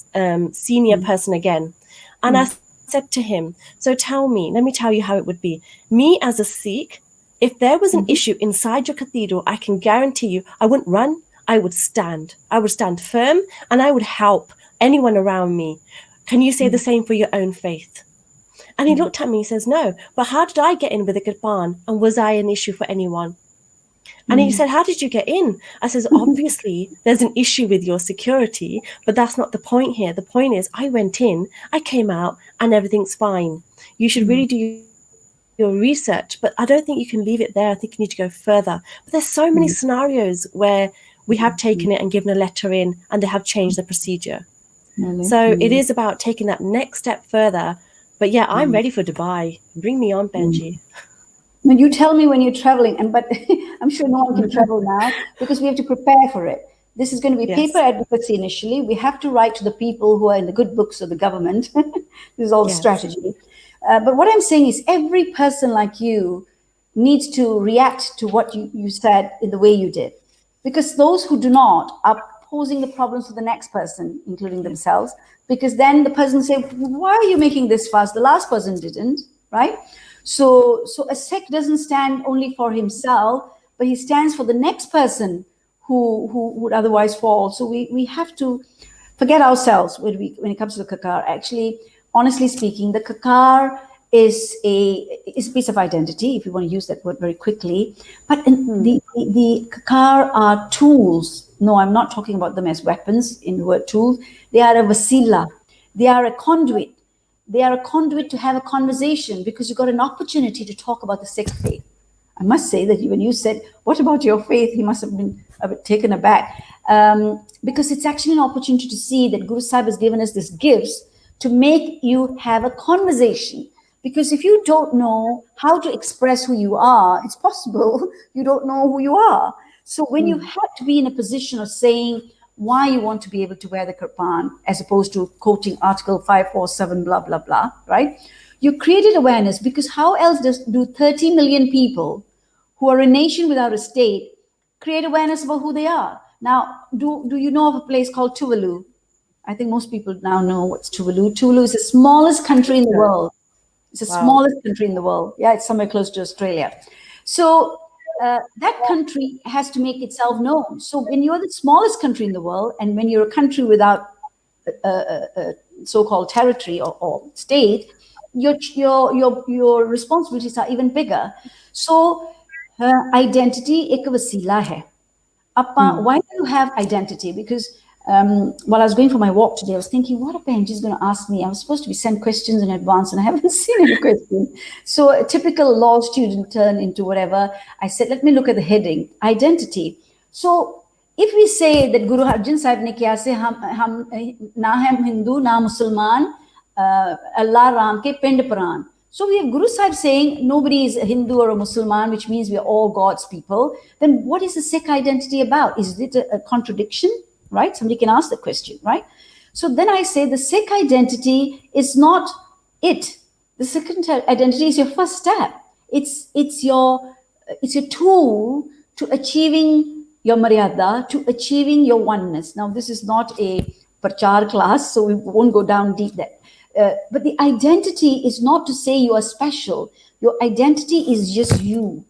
senior person again. And I said to him, so tell me, let me tell you how it would be. Me as a Sikh, if there was an issue inside your cathedral, I can guarantee you, I wouldn't run, I would stand. I would stand firm and I would help anyone around me. Can you say the same for your own faith? And he looked at me, he says, no, but how did I get in with the Qurban? And was I an issue for anyone? And he said, how did you get in? I says, obviously, there's an issue with your security, but that's not the point here. The point is, I went in, I came out, and everything's fine. You should really do your research, but I don't think you can leave it there. I think you need to go further. But there's so many scenarios where we have taken it and given a letter in, and they have changed the procedure. So it is about taking that next step further. But yeah, I'm ready for Dubai. Bring me on, Benji. Now you tell me when you're traveling, but I'm sure no one can travel now because we have to prepare for it. This is going to be paper advocacy initially. We have to write to the people who are in the good books of the government. This is all the strategy. But what I'm saying is every person like you needs to react to what you said in the way you did. Because those who do not are posing the problems to the next person, including themselves. Because then the person say, why are you making this fuss? The last person didn't, right? So a Sikh doesn't stand only for himself, but he stands for the next person who would otherwise fall. So we have to forget ourselves when it comes to the Kakar. Actually, honestly speaking, the Kakar is a piece of identity, if you want to use that word very quickly. But the Kaur are tools. No, I'm not talking about them as weapons in the word tool. They are a vasila. They are a conduit. They are a conduit to have a conversation, because you got an opportunity to talk about the Sikh faith. I must say that when you said, "What about your faith?" he must have been a bit taken aback, because it's actually an opportunity to see that Guru Sahib has given us these gifts to make you have a conversation. Because if you don't know how to express who you are, it's possible you don't know who you are. So when you have to be in a position of saying why you want to be able to wear the kirpan, as opposed to quoting Article 547, blah, blah, blah, right? You created awareness, because how else do 30 million people who are a nation without a state create awareness about who they are? Now, do you know of a place called Tuvalu? I think most people now know what's Tuvalu. Tuvalu is the smallest country in the world. It's the smallest country in the world. Yeah, it's somewhere close to Australia. So that country has to make itself known. So when you're the smallest country in the world, and when you're a country without so-called territory or state, your responsibilities are even bigger. So identity ek wasila hai. Why do you have identity? Because while I was going for my walk today, I was thinking, what a Benji is going to ask me. I was supposed to be sent questions in advance, and I haven't seen any questions. So a typical law student turned into whatever. I said, let me look at the heading, identity. So if we say that Guru Arjan Sahib ne kiya se hum na ham Hindu, na Musliman, Allah Ram ke pind pran. So we have Guru Sahib saying nobody is a Hindu or a Muslim, which means we are all God's people. Then what is the Sikh identity about? Is it a contradiction? Right? Somebody can ask the question, right? So then I say the Sikh identity is not it. The Sikh identity is your first step. It's your tool to achieving your maryada, to achieving your oneness. Now, this is not a prachar class, so we won't go down deep there. But the identity is not to say you are special. Your identity is just you.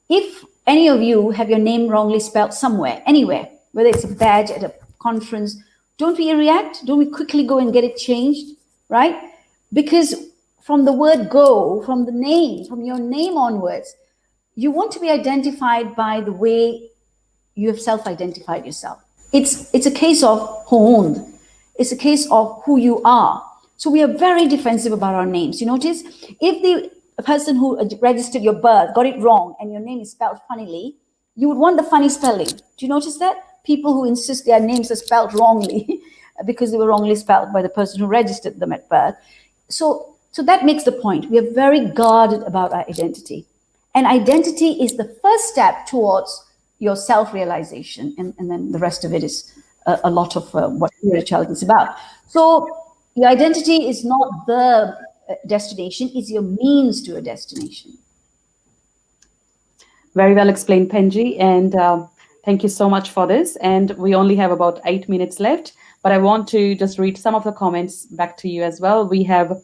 If any of you have your name wrongly spelled somewhere, anywhere, whether it's a badge at a conference, don't we react? Don't we quickly go and get it changed, right? Because from the word go, from the name, from your name onwards, you want to be identified by the way you have self-identified yourself. It's a case of hond. It's a case of who you are. So we are very defensive about our names. You notice, if the person who registered your birth got it wrong and your name is spelled funnily, you would want the funny spelling. Do you notice that? People who insist their names are spelled wrongly because they were wrongly spelled by the person who registered them at birth. So that makes the point. We are very guarded about our identity. And identity is the first step towards your self-realization. And then the rest of it is a lot of what spirituality is about. So your identity is not the destination, it's your means to a destination. Very well explained, Penji, and thank you so much for this. And we only have about 8 minutes left, but I want to just read some of the comments back to you as well. We have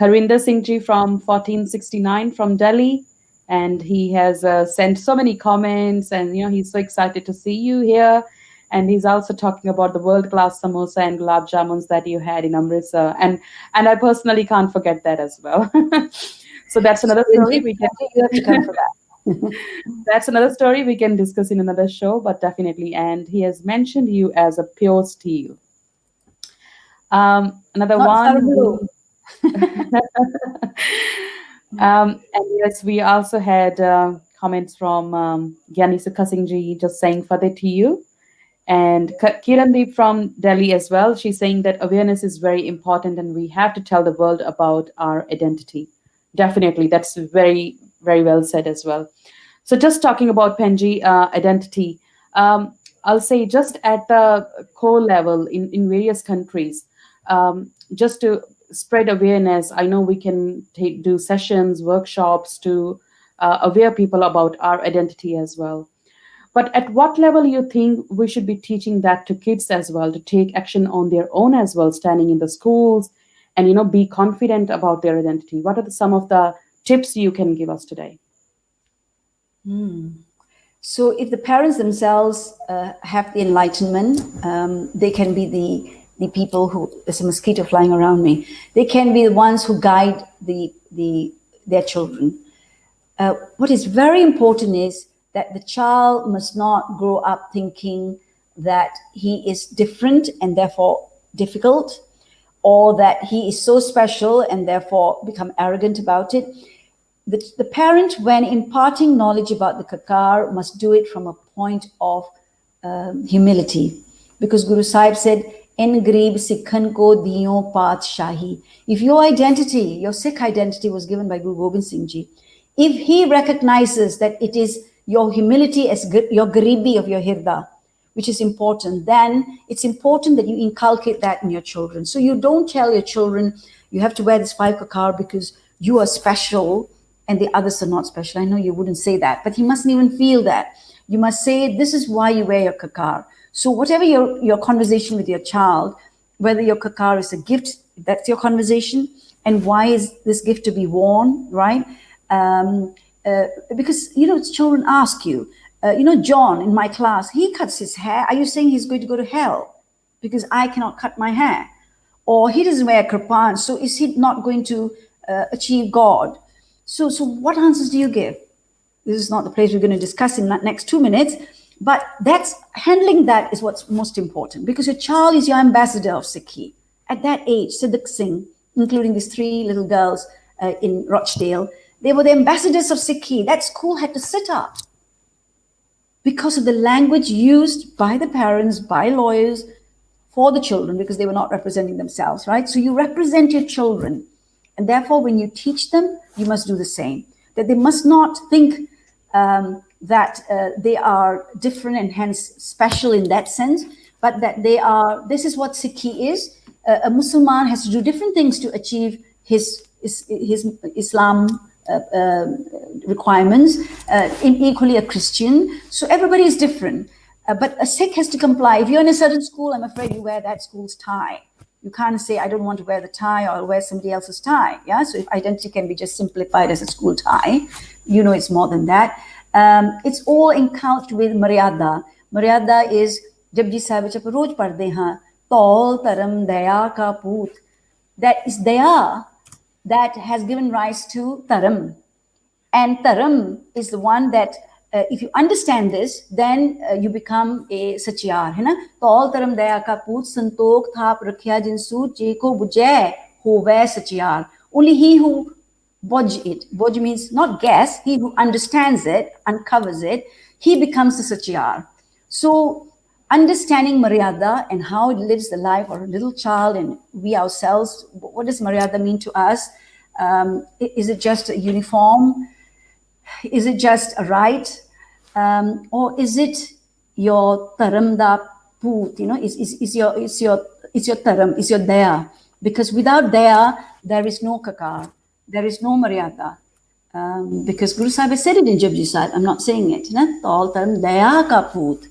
Harinder Singh Ji from 1469 from Delhi, and he has sent so many comments, and he's so excited to see you here. And he's also talking about the world-class samosa and gulab jamuns that you had in Amritsar, and I personally can't forget that as well. So that's another story we can. You have to come for that. That's another story we can discuss in another show, but definitely. And he has mentioned you as a pure steel. Another Not one. And yes, we also had comments from Gyani Sukha Singh Ji just saying Fateh to you. And Kirandeep from Delhi as well. She's saying that awareness is very important and we have to tell the world about our identity. Definitely. That's very, very well said as well. So just talking about Penji identity, I'll say just at the core level in various countries, just to spread awareness, I know we can do sessions, workshops to aware people about our identity as well. But at what level you think we should be teaching that to kids as well, to take action on their own as well, standing in the schools and, be confident about their identity? What are some of the tips you can give us today? So if the parents themselves have the enlightenment, they can be the people who, there's a mosquito flying around me, they can be the ones who guide their children. What is very important is that the child must not grow up thinking that he is different and therefore difficult, or that he is so special and therefore become arrogant about it. The parent, when imparting knowledge about the kakar, must do it from a point of humility. Because Guru Sahib said, "En Garib Sikhan ko diyo Patshahi." If your identity, your Sikh identity was given by Guru Gobind Singh Ji, if he recognizes that it is your humility as your garibi of your hirda, which is important, then it's important that you inculcate that in your children. So you don't tell your children, you have to wear this 5 kakar because you are special and the others are not special. I know you wouldn't say that, but you mustn't even feel that. You must say, this is why you wear your kakar. So whatever your conversation with your child, whether your kakar is a gift, that's your conversation, and why is this gift to be worn, right? Because, children ask you, John in my class, he cuts his hair. Are you saying he's going to go to hell because I cannot cut my hair? Or he doesn't wear Kripana, so is he not going to achieve God? So what answers do you give? This is not the place we're going to discuss in the next 2 minutes, but handling that is what's most important, because your child is your ambassador of Sikhi. At that age, Siddiq Singh, including these 3 little girls in Rochdale, they were the ambassadors of Sikhi. That school had to sit up because of the language used by the parents, by lawyers, for the children, because they were not representing themselves, right? So you represent your children. And therefore, when you teach them, you must do the same. That they must not think that they are different and hence special in that sense, but that this is what Sikhi is. A Muslim has to do different things to achieve his Islam requirements, equally a Christian. So everybody is different. But a Sikh has to comply. If you're in a certain school, I'm afraid you wear that school's tie. You can't say, I don't want to wear the tie or wear somebody else's tie. Yeah. So if identity can be just simplified as a school tie, it's more than that. It's all encouched with Maryada. Maryada is Japji Sahib vich aap roj padhde hain, Taul Taram Daya Ka Poot. That is Daya that has given rise to Taram. And Taram is the one that, if you understand this, then you become a Sachiyar. Taul Taram Daya Ka Poot, Santok Thap Rakhya Jinsu, Jeko Bujay, Hove Sachiyar. Only he who bodge it. Bodge means not guess, he who understands it, uncovers it, he becomes the Sachiyar. So understanding Maryada and how it lives the life of a little child and we ourselves, what does Maryada mean to us? Is it just a uniform? Is it just a right? Or is it your taramda poot? Is your taram, is your daya? Because without daya, there is no kakar, there is no Maryada. Because Guru Sahib said it in Japji Sahib, I'm not saying it. Taul taram daya ka poot.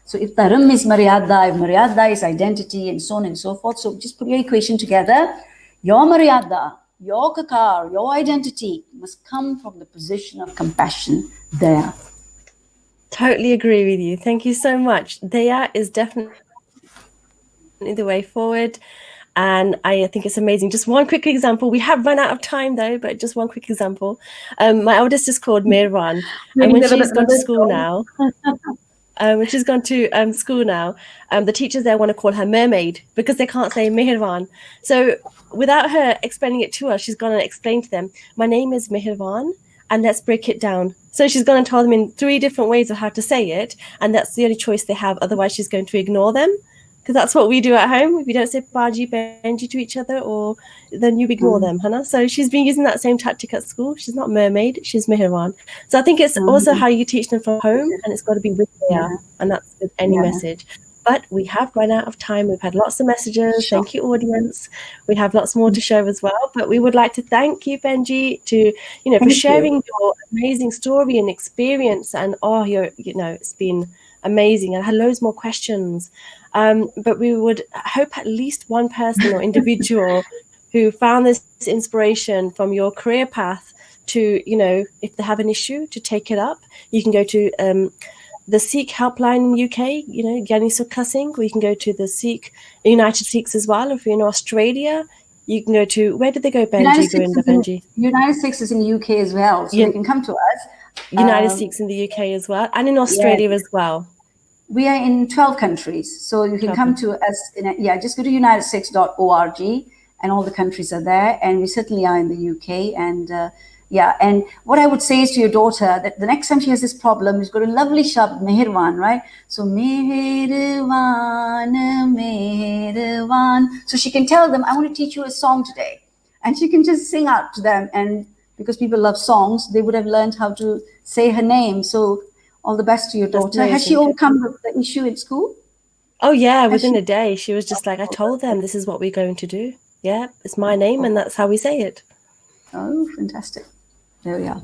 So if taram is Maryada, if Maryada is identity, and so on and so forth. So just put your equation together. Your Maryada, your kakar, your identity must come from the position of compassion there. Totally agree with you. Thank you so much. Daya is definitely the way forward. And I think it's amazing. Just one quick example. We have run out of time though, but just one quick example. My oldest is called Mirwan. And when she's gone to school now, the teachers there want to call her Mermaid because they can't say Mehirwan. So without her explaining it to us, she's going to explain to them, my name is Mehirwan and let's break it down. So she's going to tell them in 3 different ways of how to say it. And that's the only choice they have. Otherwise, she's going to ignore them. Because that's what we do at home. If we don't say Baji, Benji to each other, or then you ignore them, Hannah. So she's been using that same tactic at school. She's not Mermaid, she's Mehirwan. So I think it's also how you teach them from home, and it's got to be with there, and that's with any message. But we have run out of time. We've had lots of messages. Sure. Thank you, audience. We have lots more to show as well. But we would like to thank you, Benji, for sharing your amazing story and experience. And it's been amazing. I had loads more questions. But we would hope at least one person or individual who found this inspiration from your career path to, if they have an issue, to take it up. You can go to the Sikh helpline in UK, Gyani Sukha Singh, we can go to the United Sikhs as well. If you're in Australia, you can go to, where did they go, Benji, Gurinder, Benji? United States is in UK as well, so they can come to us. United Sikhs in the UK as well, and in Australia as well. We are in 12 countries, so you can come to us. Just go to unitedsikhs.org, and all the countries are there, and we certainly are in the UK. And and what I would say is to your daughter that the next time she has this problem, she's got a lovely shabd, Mehirwan, right? So Mehirwan, Mehirwan. So she can tell them, I want to teach you a song today. And she can just sing out to them. And because people love songs, they would have learned how to say her name. So all the best to your daughter. Has she overcome the issue in school? Oh, yeah, within a day. She was just like, I told them this is what we're going to do. Yeah, it's my name, and that's how we say it. Oh, fantastic. There we are.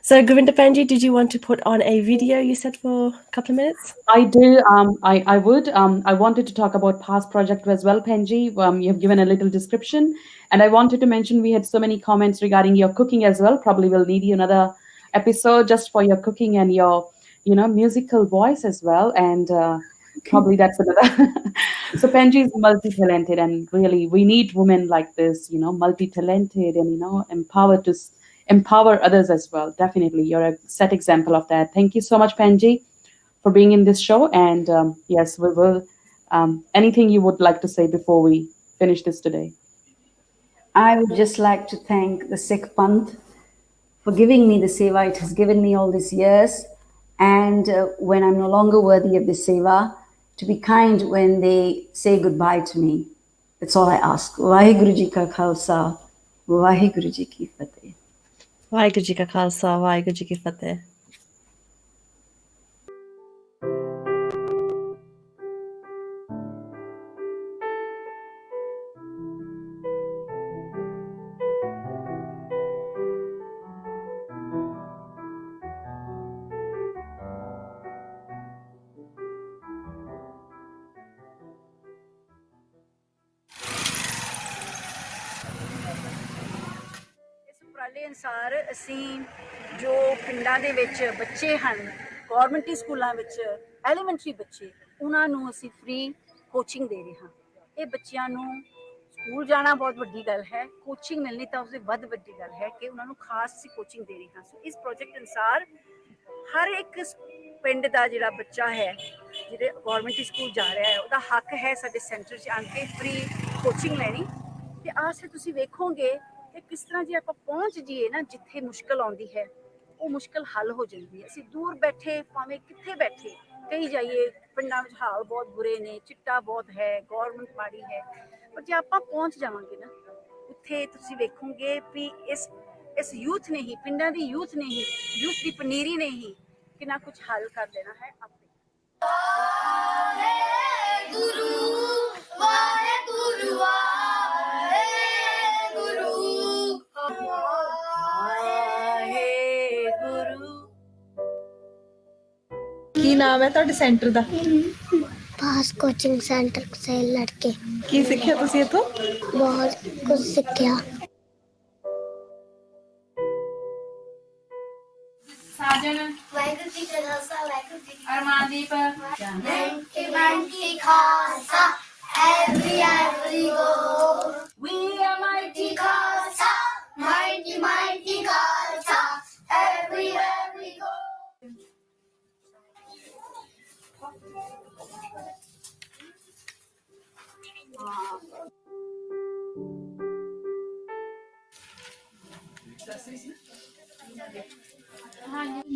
So, Gurinder Benji, did you want to put on a video, you said, for a couple of minutes? I do. I would. I wanted to talk about past project as well, Penji. You have given a little description. And I wanted to mention we had so many comments regarding your cooking as well. Probably will need you another episode just for your cooking and your, musical voice as well. And probably that's another. So Penji is multi-talented, and really we need women like this, multi-talented and, empowered to empower others as well. Definitely. You're a set example of that. Thank you so much, Penji, for being in this show. And yes, we will. Anything you would like to say before we finish this today? I would just like to thank the Sikh Panth for giving me the seva it has given me all these years. And when I'm no longer worthy of the seva, to be kind when they say goodbye to me. That's all I ask. Vaheguru Ji ka Khalsa, Vaheguru Ji ki Fateh. Vaheguru Ji ka Khalsa, Vaheguru Ji ki Fateh. ਉਪਰਾਲੇ ਅਨੁਸਾਰ ਅਸੀਂ ਜੋ ਪਿੰਡਾਂ ਦੇ ਵਿੱਚ ਬੱਚੇ ਹਨ government ਸਕੂਲਾਂ ਵਿੱਚ ਐਲੀਮੈਂਟਰੀ ਬੱਚੇ ਉਹਨਾਂ ਨੂੰ ਅਸੀਂ ਫ੍ਰੀ ਕੋਚਿੰਗ ਦੇ ਰਹੇ ਹਾਂ। ਇਹ ਬੱਚਿਆਂ ਨੂੰ ਸਕੂਲ ਜਾਣਾ ਬਹੁਤ ਵੱਡੀ ਗੱਲ ਹੈ, ਕੋਚਿੰਗ ਮਿਲਣੀ ਤਾਂ ਉਸਦੇ ਵੱਧ ਵੱਡੀ ਗੱਲ ਹੈ ਕਿ ਉਹਨਾਂ ਨੂੰ ਖਾਸ ਅਸੀਂ ਕੋਚਿੰਗ ਦੇ ਰਹੇ ਹਾਂ। ਸੋ ਇਸ ਪ੍ਰੋਜੈਕਟ ਅਨੁਸਾਰ ਹਰ ਇੱਕ ਪਿੰਡ ਦਾ ਜਿਹੜਾ ਬੱਚਾ ਹੈ ਜਿਹੜੇ ਗਵਰਨਮੈਂਟ ਸਕੂਲ ਜਾ ਰਿਹਾ ਹੈ ਉਹਦਾ ਹੱਕ ਹੈ ਸਾਡੇ ਸੈਂਟਰ 'ਚ ਆ ਕੇ ਫ੍ਰੀ ਕੋਚਿੰਗ ਲੈਣੀ। ਤੇ ਆਸ ਹੈ ਤੁਸੀਂ ਵੇਖੋਗੇ ਕਿ ਕਿਸ ਤਰ੍ਹਾਂ ਜੇ ਆਪਾਂ ਪਹੁੰਚ ਜਾਈਏ ਨਾ ਜਿੱਥੇ ਮੁਸ਼ਕਲ ਆਉਂਦੀ ਹੈ ਉਹ ਮੁਸ਼ਕਲ ਹੱਲ ਹੋ ਜਾਂਦੀ ਹੈ। ਅਸੀਂ ਦੂਰ ਬੈਠੇ ਭਾਵੇਂ ਕਿੱਥੇ ਬੈਠੇ ਕਹੀ ਜਾਈਏ ਪਿੰਡਾਂ ਵਿੱਚ ਹਾਲ ਬਹੁਤ ਬੁਰੇ ਨੇ, ਚਿੱਟਾ ਬਹੁਤ ਹੈ, ਗੌਰਮੈਂਟ ਮਾੜੀ ਹੈ, ਪਰ ਜੇ ਆਪਾਂ ਪਹੁੰਚ ਜਾਵਾਂਗੇ ਨਾ ਉੱਥੇ ਤੁਸੀਂ ਵੇਖੋਗੇ ਵੀ ਇਸ ਯੂਥ ਨੇ ਹੀ ਪਿੰਡਾਂ ਦੀ ਯੂਥ ਦੀ ਪਨੀਰੀ ਨੇ ਹੀ ਕਿੰਨਾ ਕੁਝ ਹੱਲ ਕਰ ਦੇਣਾ ਹੈ ਆਪੇ। ਕੀ ਨਾਮ ਹੈ ਤੁਹਾਡੇ ਸੈਂਟਰ ਦਾ? पास कोचिंग सेंटर से लड़के ਕੀ ਸਿੱਖਿਆ ਤੁਸੀਂ ਇੱਥੋਂ? बहुत कुछ सीखा। साजन वाहिगुरु जी का खालसा वाहिगुरु जी की अरमानदीप man की Khalsa every go we are mighty Khalsa mighty Khalsa everywhere we go।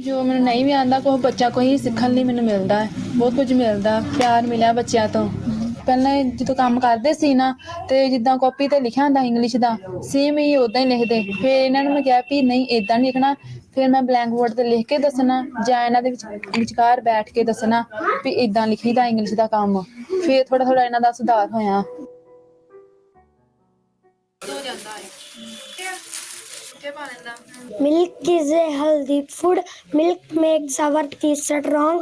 ਜੋ ਮੈਨੂੰ ਨਹੀਂ ਵੀ ਆਉਂਦਾ ਕੋਈ ਬੱਚਾ ਕੋਈ ਸਿੱਖਣ ਲਈ ਮੈਨੂੰ ਮਿਲਦਾ ਹੈ, ਬਹੁਤ ਕੁਝ ਮਿਲਦਾ, ਪਿਆਰ ਮਿਲਿਆ ਬੱਚਿਆਂ ਤੋਂ। ਪਹਿਲਾਂ ਜਦੋਂ ਕੰਮ ਕਰਦੇ ਸੀ ਨਾ ਤੇ ਜਿੱਦਾਂ ਕਾਪੀ ਤੇ ਲਿਖਿਆ ਹੁੰਦਾ ਇੰਗਲਿਸ਼ ਦਾ ਸੇਮ ਹੀ ਉਦਾਂ ਹੀ ਲਿਖਦੇ। ਫਿਰ ਇਹਨਾਂ ਨੂੰ ਮੈਂ ਕਿਹਾ ਵੀ ਨਹੀਂ ਇਦਾਂ ਨਹੀਂ ਲਿਖਣਾ, ਫਿਰ ਮੈਂ ਬਲੈਂਕ ਬੋਰਡ ਤੇ ਲਿਖ ਕੇ ਦੱਸਣਾ ਜਾਂ ਇਹਨਾਂ ਦੇ ਵਿਚਕਾਰ ਬੈਠ ਕੇ ਦੱਸਣਾ ਵੀ ਇਦਾਂ ਲਿਖੀਦਾ ਇੰਗਲਿਸ਼ ਦਾ ਕੰਮ। ਫਿਰ ਥੋੜਾ ਥੋੜਾ ਇਹਨਾਂ ਦਾ ਸੁਧਾਰ ਹੋਇਆ। Milk is a healthy food. Milk makes our teeth strong.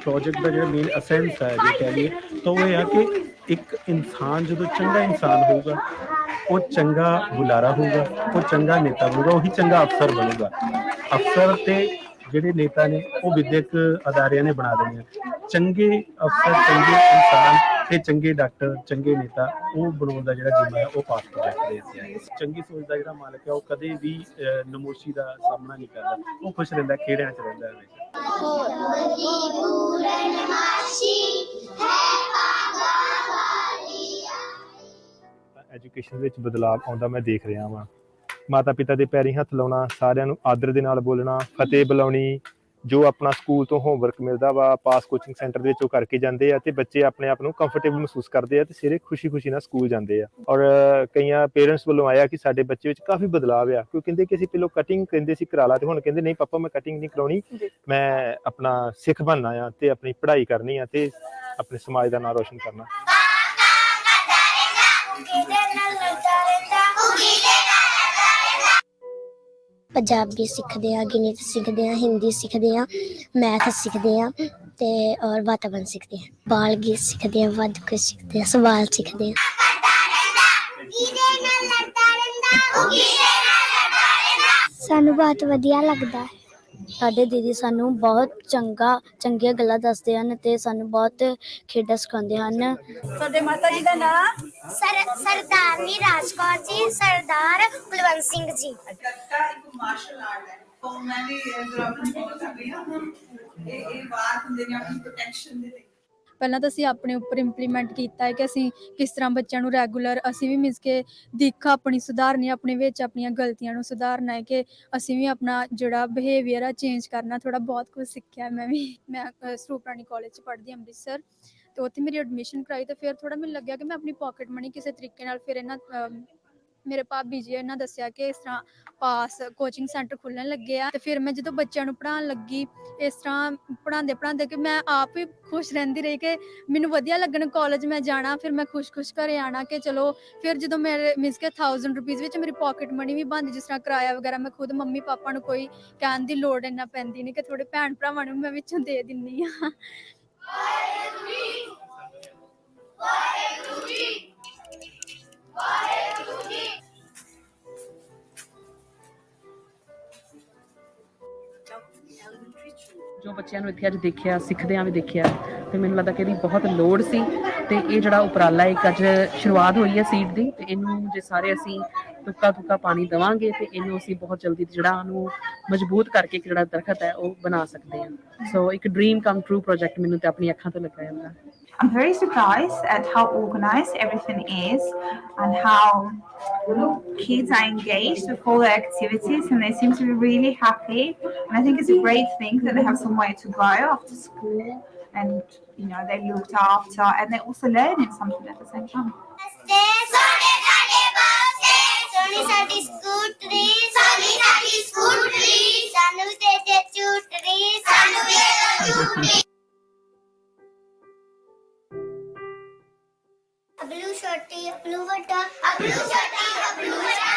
Project का जो मेन असेंस है जो कह लिए तो वो है कि ਇੱਕ ਇਨਸਾਨ ਜਦੋਂ ਚੰਗਾ ਇਨਸਾਨ ਹੋਊਗਾ, ਉਹ ਚੰਗਾ ਬੁਲਾਰਾ ਹੋਊਗਾ, ਉਹ ਚੰਗਾ ਨੇਤਾ ਬਣੂਗਾ, ਉਹੀ ਚੰਗਾ ਅਫਸਰ ਬਣੂਗਾ। ਅਫਸਰ ਤੇ ਜਿਹੜੇ ਨੇਤਾ ਨੇ ਉਹ ਵਿਦਿਅਕ ਅਦਾਰਿਆਂ ਨੇ ਬਣਾ ਦੇਣੇ ਆ। ਚੰਗੇ ਅਫਸਰ, ਚੰਗੇ ਇਨਸਾਨ ਤੇ ਚੰਗੇ ਡਾਕਟਰ, ਚੰਗੇ ਨੇਤਾ ਉਹ ਬਣਾਉਣ ਦਾ ਜਿਹੜਾ ਜਿੰਮਾ ਹੈ ਉਹ ਪਾਸ ਪ੍ਰੋਜੈਕਟ ਦੇ ਦਿੱਤਾ ਹੈ। ਚੰਗੀ ਸੋਚ ਦਾ ਜਿਹੜਾ ਮਾਲਕ ਹੈ ਉਹ ਕਦੇ ਵੀ ਨਮੋਸ਼ੀ ਦਾ ਸਾਹਮਣਾ ਨਹੀਂ ਕਰਦਾ, ਉਹ ਖੁਸ਼ ਰਹਿੰਦਾ, ਖੇੜਿਆਂ 'ਚ ਰਹਿੰਦਾ ਹੈ। ਐਜੂਕੇਸ਼ਨ ਵਿੱਚ ਬਦਲਾਅ ਆਉਂਦਾ ਮੈਂ ਦੇਖ ਰਿਹਾ ਵਾਂ। ਮਾਤਾ ਪਿਤਾ ਦੇ ਪੈਰੀਂ ਹੱਥ ਲਾਉਣਾ, ਸਾਰਿਆਂ ਨੂੰ ਆਦਰ ਦੇ ਨਾਲ ਬੋਲਣਾ, ਫਤਿਹ ਬੁਲਾਉਣੀ, ਜੋ ਆਪਣਾ ਸਕੂਲ ਤੋਂ ਹੋਮਵਰਕ ਮਿਲਦਾ ਵਾ ਪਾਸ ਕੋਚਿੰਗ ਸੈਂਟਰ ਦੇ ਵਿੱਚ ਉਹ ਕਰਕੇ ਜਾਂਦੇ ਆ ਤੇ ਬੱਚੇ ਆਪਣੇ ਆਪ ਨੂੰ ਕੰਫਰਟੇਬਲ ਮਹਿਸੂਸ ਕਰਦੇ ਆ ਤੇ ਸਵੇਰੇ ਖੁਸ਼ੀ ਨਾਲ ਸਕੂਲ ਜਾਂਦੇ ਆ। ਔਰ ਕਈਆਂ ਪੇਰੈਂਟਸ ਵੱਲੋਂ ਆਇਆ ਕਿ ਸਾਡੇ ਬੱਚੇ ਵਿੱਚ ਕਾਫੀ ਬਦਲਾਅ ਆ, ਕਿਉਂ ਕਹਿੰਦੇ ਕਿ ਅਸੀਂ ਪਹਿਲਾਂ ਕਟਿੰਗ ਕਹਿੰਦੇ ਸੀ ਕਰਾ ਲਾ, ਤੇ ਹੁਣ ਕਹਿੰਦੇ ਨਹੀਂ ਪਾਪਾ ਮੈਂ ਕਟਿੰਗ ਨਹੀਂ ਕਰਾਉਣੀ, ਮੈਂ ਆਪਣਾ ਸਿੱਖ ਬਣਨਾ ਆ ਤੇ ਆਪਣੀ ਪੜ੍ਹਾਈ ਕਰਨੀ ਆ ਤੇ ਆਪਣੇ ਸਮਾਜ ਦਾ ਨਾਂ ਰੋਸ਼ਨ ਕਰਨਾ। ਪੰਜਾਬੀ ਸਿੱਖਦੇ ਆ, ਗਣਿਤ ਸਿੱਖਦੇ ਆ, ਹਿੰਦੀ ਸਿੱਖਦੇ ਆ, ਮੈਥ ਸਿੱਖਦੇ ਆ ਤੇ ਔਰ ਵਾਤਾਵਰਨ ਸਿੱਖਦੇ ਆ, ਬਾਲ ਗੀਤ ਸਿੱਖਦੇ ਆ, ਵੱਧ ਕੁਝ ਸਿੱਖਦੇ ਆ, ਸਵਾਲ ਸਿੱਖਦੇ ਆ। ਸਾਨੂੰ ਬਹੁਤ ਵਧੀਆ ਲੱਗਦਾ ਹੈ। ਸਾਡੇ ਦੀਦੀ ਸਾਨੂੰ ਬਹੁਤ ਚੰਗੀਆਂ ਗੱਲਾਂ ਦੱਸਦੇ ਹਨ ਤੇ ਸਾਨੂੰ ਬਹੁਤ ਖੇਡਾਂ ਸਿਖਾਉਂਦੇ ਹਨ। ਸਾਡੇ ਮਾਤਾ ਜੀ ਦਾ ਨਾਮ ਸਰਦਾਰਨੀ ਰਾਜ ਕੌਰ ਜੀ, ਸਰਦਾਰ ਕੁਲਵੰਤ ਸਿੰਘ ਜੀ। ਮਾਰਸ਼ਲ ਆਰਟ ਹੈ, ਤਾਂ ਮੈਂ ਵੀ ਆਪਣੀ ਫੋਲੋ ਕਰ ਰਹੀ ਹਾਂ। ਇਹ ਬਾਹਰ ਹੁੰਦੇ ਨੇ ਆਪਣੀ ਪ੍ਰੋਟੈਕਸ਼ਨ ਦੇ ਲਈ। ਪਹਿਲਾਂ ਤਾਂ ਅਸੀਂ ਆਪਣੇ ਉੱਪਰ ਇੰਪਲੀਮੈਂਟ ਕੀਤਾ ਹੈ ਕਿ ਅਸੀਂ ਕਿਸ ਤਰ੍ਹਾਂ ਬੱਚਿਆਂ ਨੂੰ ਰੈਗੂਲਰ ਅਸੀਂ ਵੀ ਮੀਨਸ ਕਿ ਦਿੱਖ ਆਪਣੀ ਸੁਧਾਰਨੀ, ਆਪਣੇ ਵਿੱਚ ਆਪਣੀਆਂ ਗਲਤੀਆਂ ਨੂੰ ਸੁਧਾਰਨਾ ਹੈ, ਕਿ ਅਸੀਂ ਵੀ ਆਪਣਾ ਜਿਹੜਾ ਬਿਹੇਵੀਅਰ ਆ ਚੇਂਜ ਕਰਨਾ। ਥੋੜ੍ਹਾ ਬਹੁਤ ਕੁਝ ਸਿੱਖਿਆ ਮੈਂ ਸਰੂਪਰਾਣੀ ਕਾਲਜ 'ਚ ਪੜ੍ਹਦੀ ਅੰਮ੍ਰਿਤਸਰ, ਅਤੇ ਉੱਥੇ ਮੇਰੀ ਐਡਮਿਸ਼ਨ ਕਰਾਈ। ਤਾਂ ਫਿਰ ਥੋੜ੍ਹਾ ਮੈਨੂੰ ਲੱਗਿਆ ਕਿ ਮੈਂ ਆਪਣੀ ਪੋਕਟ ਮਨੀ ਕਿਸੇ ਤਰੀਕੇ ਨਾਲ, ਫਿਰ ਇਹਨਾਂ ਮੇਰੇ ਭਾਬੀ ਜੀ ਇਹਨਾਂ ਦੱਸਿਆ ਕਿ ਇਸ ਤਰ੍ਹਾਂ ਪਾਸ ਕੋਚਿੰਗ ਸੈਂਟਰ ਖੁੱਲ੍ਹਣ ਲੱਗੇ ਆ। ਅਤੇ ਫਿਰ ਮੈਂ ਜਦੋਂ ਬੱਚਿਆਂ ਨੂੰ ਪੜ੍ਹਾਉਣ ਲੱਗੀ, ਇਸ ਤਰ੍ਹਾਂ ਪੜ੍ਹਾਉਂਦੇ ਕਿ ਮੈਂ ਆਪ ਹੀ ਖੁਸ਼ ਰਹਿੰਦੀ ਰਹੀ ਕਿ ਮੈਨੂੰ ਵਧੀਆ ਲੱਗਣ ਕਾਲਜ ਮੈਂ ਜਾਣਾ, ਫਿਰ ਮੈਂ ਖੁਸ਼ ਘਰੇ ਆਉਣਾ ਕਿ ਚਲੋ। ਫਿਰ ਜਦੋਂ ਮੇਰੇ ਮੀਨਸ ਕਿ 1000 ਰੁਪੀਜ਼ ਵਿੱਚ ਮੇਰੀ ਪੋਕਟ ਮਨੀ ਵੀ ਬਣਦੀ, ਜਿਸ ਤਰ੍ਹਾਂ ਕਿਰਾਇਆ ਵਗੈਰਾ ਮੈਂ ਖੁਦ ਮੰਮੀ ਪਾਪਾ ਨੂੰ ਕੋਈ ਕਹਿਣ ਦੀ ਲੋੜ ਇੰਨਾ ਪੈਂਦੀ ਨਹੀਂ, ਕਿ ਥੋੜ੍ਹੇ ਭੈਣ ਭਰਾਵਾਂ ਨੂੰ ਮੈਂ ਵਿੱਚੋਂ ਦੇ ਦਿੰਦੀ ਹਾਂ। ਜੋ ਬੱਚਿਆਂ ਨੂੰ ਇੱਥੇ ਅੱਜ ਦੇਖਿਆ, ਸਿੱਖਦਿਆਂ ਵੀ ਦੇਖਿਆ, ਤੇ ਮੈਨੂੰ ਲੱਗਦਾ ਕਿ ਇਹਦੀ ਬਹੁਤ ਲੋੜ ਸੀ। ਤੇ ਇਹ ਜਿਹੜਾ ਉਪਰਾਲਾ ਇੱਕ ਅੱਜ ਸ਼ੁਰੂਆਤ ਹੋਈ ਹੈ ਸੀਡ ਦੀ, ਤੇ ਇਹਨੂੰ ਜੇ ਸਾਰੇ ਅਸੀਂ ਤੁੱਕਾ ਪਾਣੀ ਦੇਵਾਂਗੇ ਤੇ ਇਹਨੂੰ ਅਸੀਂ ਬਹੁਤ ਜਲਦੀ ਜਿਹੜਾ ਉਹਨੂੰ ਮਜ਼ਬੂਤ ਕਰਕੇ ਜਿਹੜਾ ਦਰਖਤ ਹੈ ਉਹ ਬਣਾ ਸਕਦੇ ਹਾਂ। ਸੋ ਇੱਕ ਡ੍ਰੀਮ ਕਮ ਟਰੂ ਪ੍ਰੋਜੈਕਟ ਮੈਨੂੰ ਤੇ ਆਪਣੀ ਅੱਖਾਂ ਤੋਂ ਲੱਗਾ ਜਾਂਦਾ। I'm very surprised at how organized everything is and how kids are engaged with all the activities, and they seem to be really happy. And I think it's a great thing that they have somewhere to go after school, and they're looked after and they're also learning something at the same time. Blue shorty, blue water, blue shorty, blue water.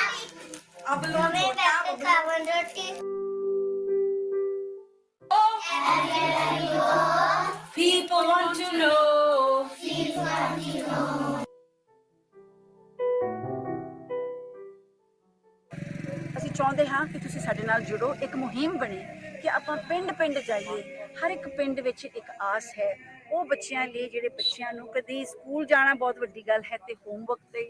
Blue carbon roti. People want to know. ਅਸੀਂ ਚਾਹੁੰਦੇ ਹਾਂ ਕਿ ਤੁਸੀਂ ਸਾਡੇ ਨਾਲ ਜੁੜੋ। ਇੱਕ ਮੁਹਿੰਮ ਬਣੇ ਕਿ ਆਪਾਂ ਪਿੰਡ ਜਾਈਏ। ਹਰ ਇੱਕ ਪਿੰਡ ਵਿੱਚ ਇੱਕ ਆਸ ਹੈ ਉਹ ਬੱਚਿਆਂ ਲਈ, ਜਿਹੜੇ ਬੱਚਿਆਂ ਨੂੰ ਕਦੀ ਸਕੂਲ ਜਾਣਾ ਬਹੁਤ ਵੱਡੀ ਗੱਲ ਹੈ ਤੇ ਹੋਮਵਰਕ ਤੇ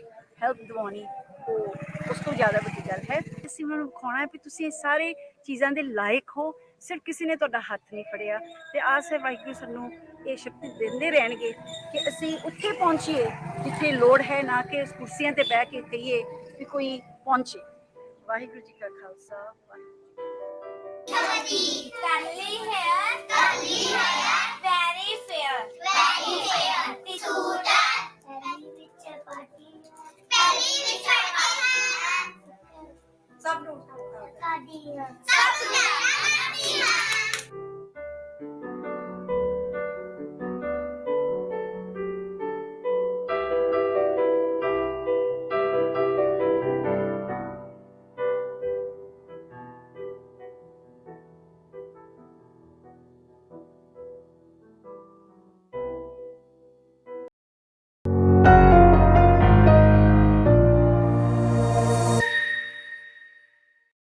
ਹੈਲਪ ਦਿਵਾਉਣੀ ਉਹ ਉਸ ਤੋਂ ਜ਼ਿਆਦਾ ਵੱਡੀ ਗੱਲ ਹੈ। ਅਸੀਂ ਉਹਨਾਂ ਨੂੰ ਵਿਖਾਉਣਾ ਹੈ ਵੀ ਤੁਸੀਂ ਇਹ ਸਾਰੇ ਚੀਜ਼ਾਂ ਦੇ ਲਾਇਕ ਹੋ, ਸਿਰਫ ਕਿਸੇ ਨੇ ਤੁਹਾਡਾ ਹੱਥ ਨਹੀਂ ਫੜਿਆ। ਤੇ ਆਸ ਹੈ ਵਾਹਿਗੁਰੂ ਸਾਨੂੰ ਇਹ ਸ਼ਕਤੀ ਦਿੰਦੇ ਰਹਿਣਗੇ ਕਿ ਅਸੀਂ ਉੱਥੇ ਪਹੁੰਚੀਏ ਜਿੱਥੇ ਲੋੜ ਹੈ, ਨਾ ਕਿ ਕੁਰਸੀਆਂ ਤੇ ਬਹਿ ਕੇ ਕਹੀਏ ਵੀ ਕੋਈ ਪਹੁੰਚੇ। ਵਾਹਿਗੁਰੂ ਜੀ ਕਾ Khalsa, Curly hair, very fair, Suitor, very picture party, ਸਭ ਨੂੰ Cardigan,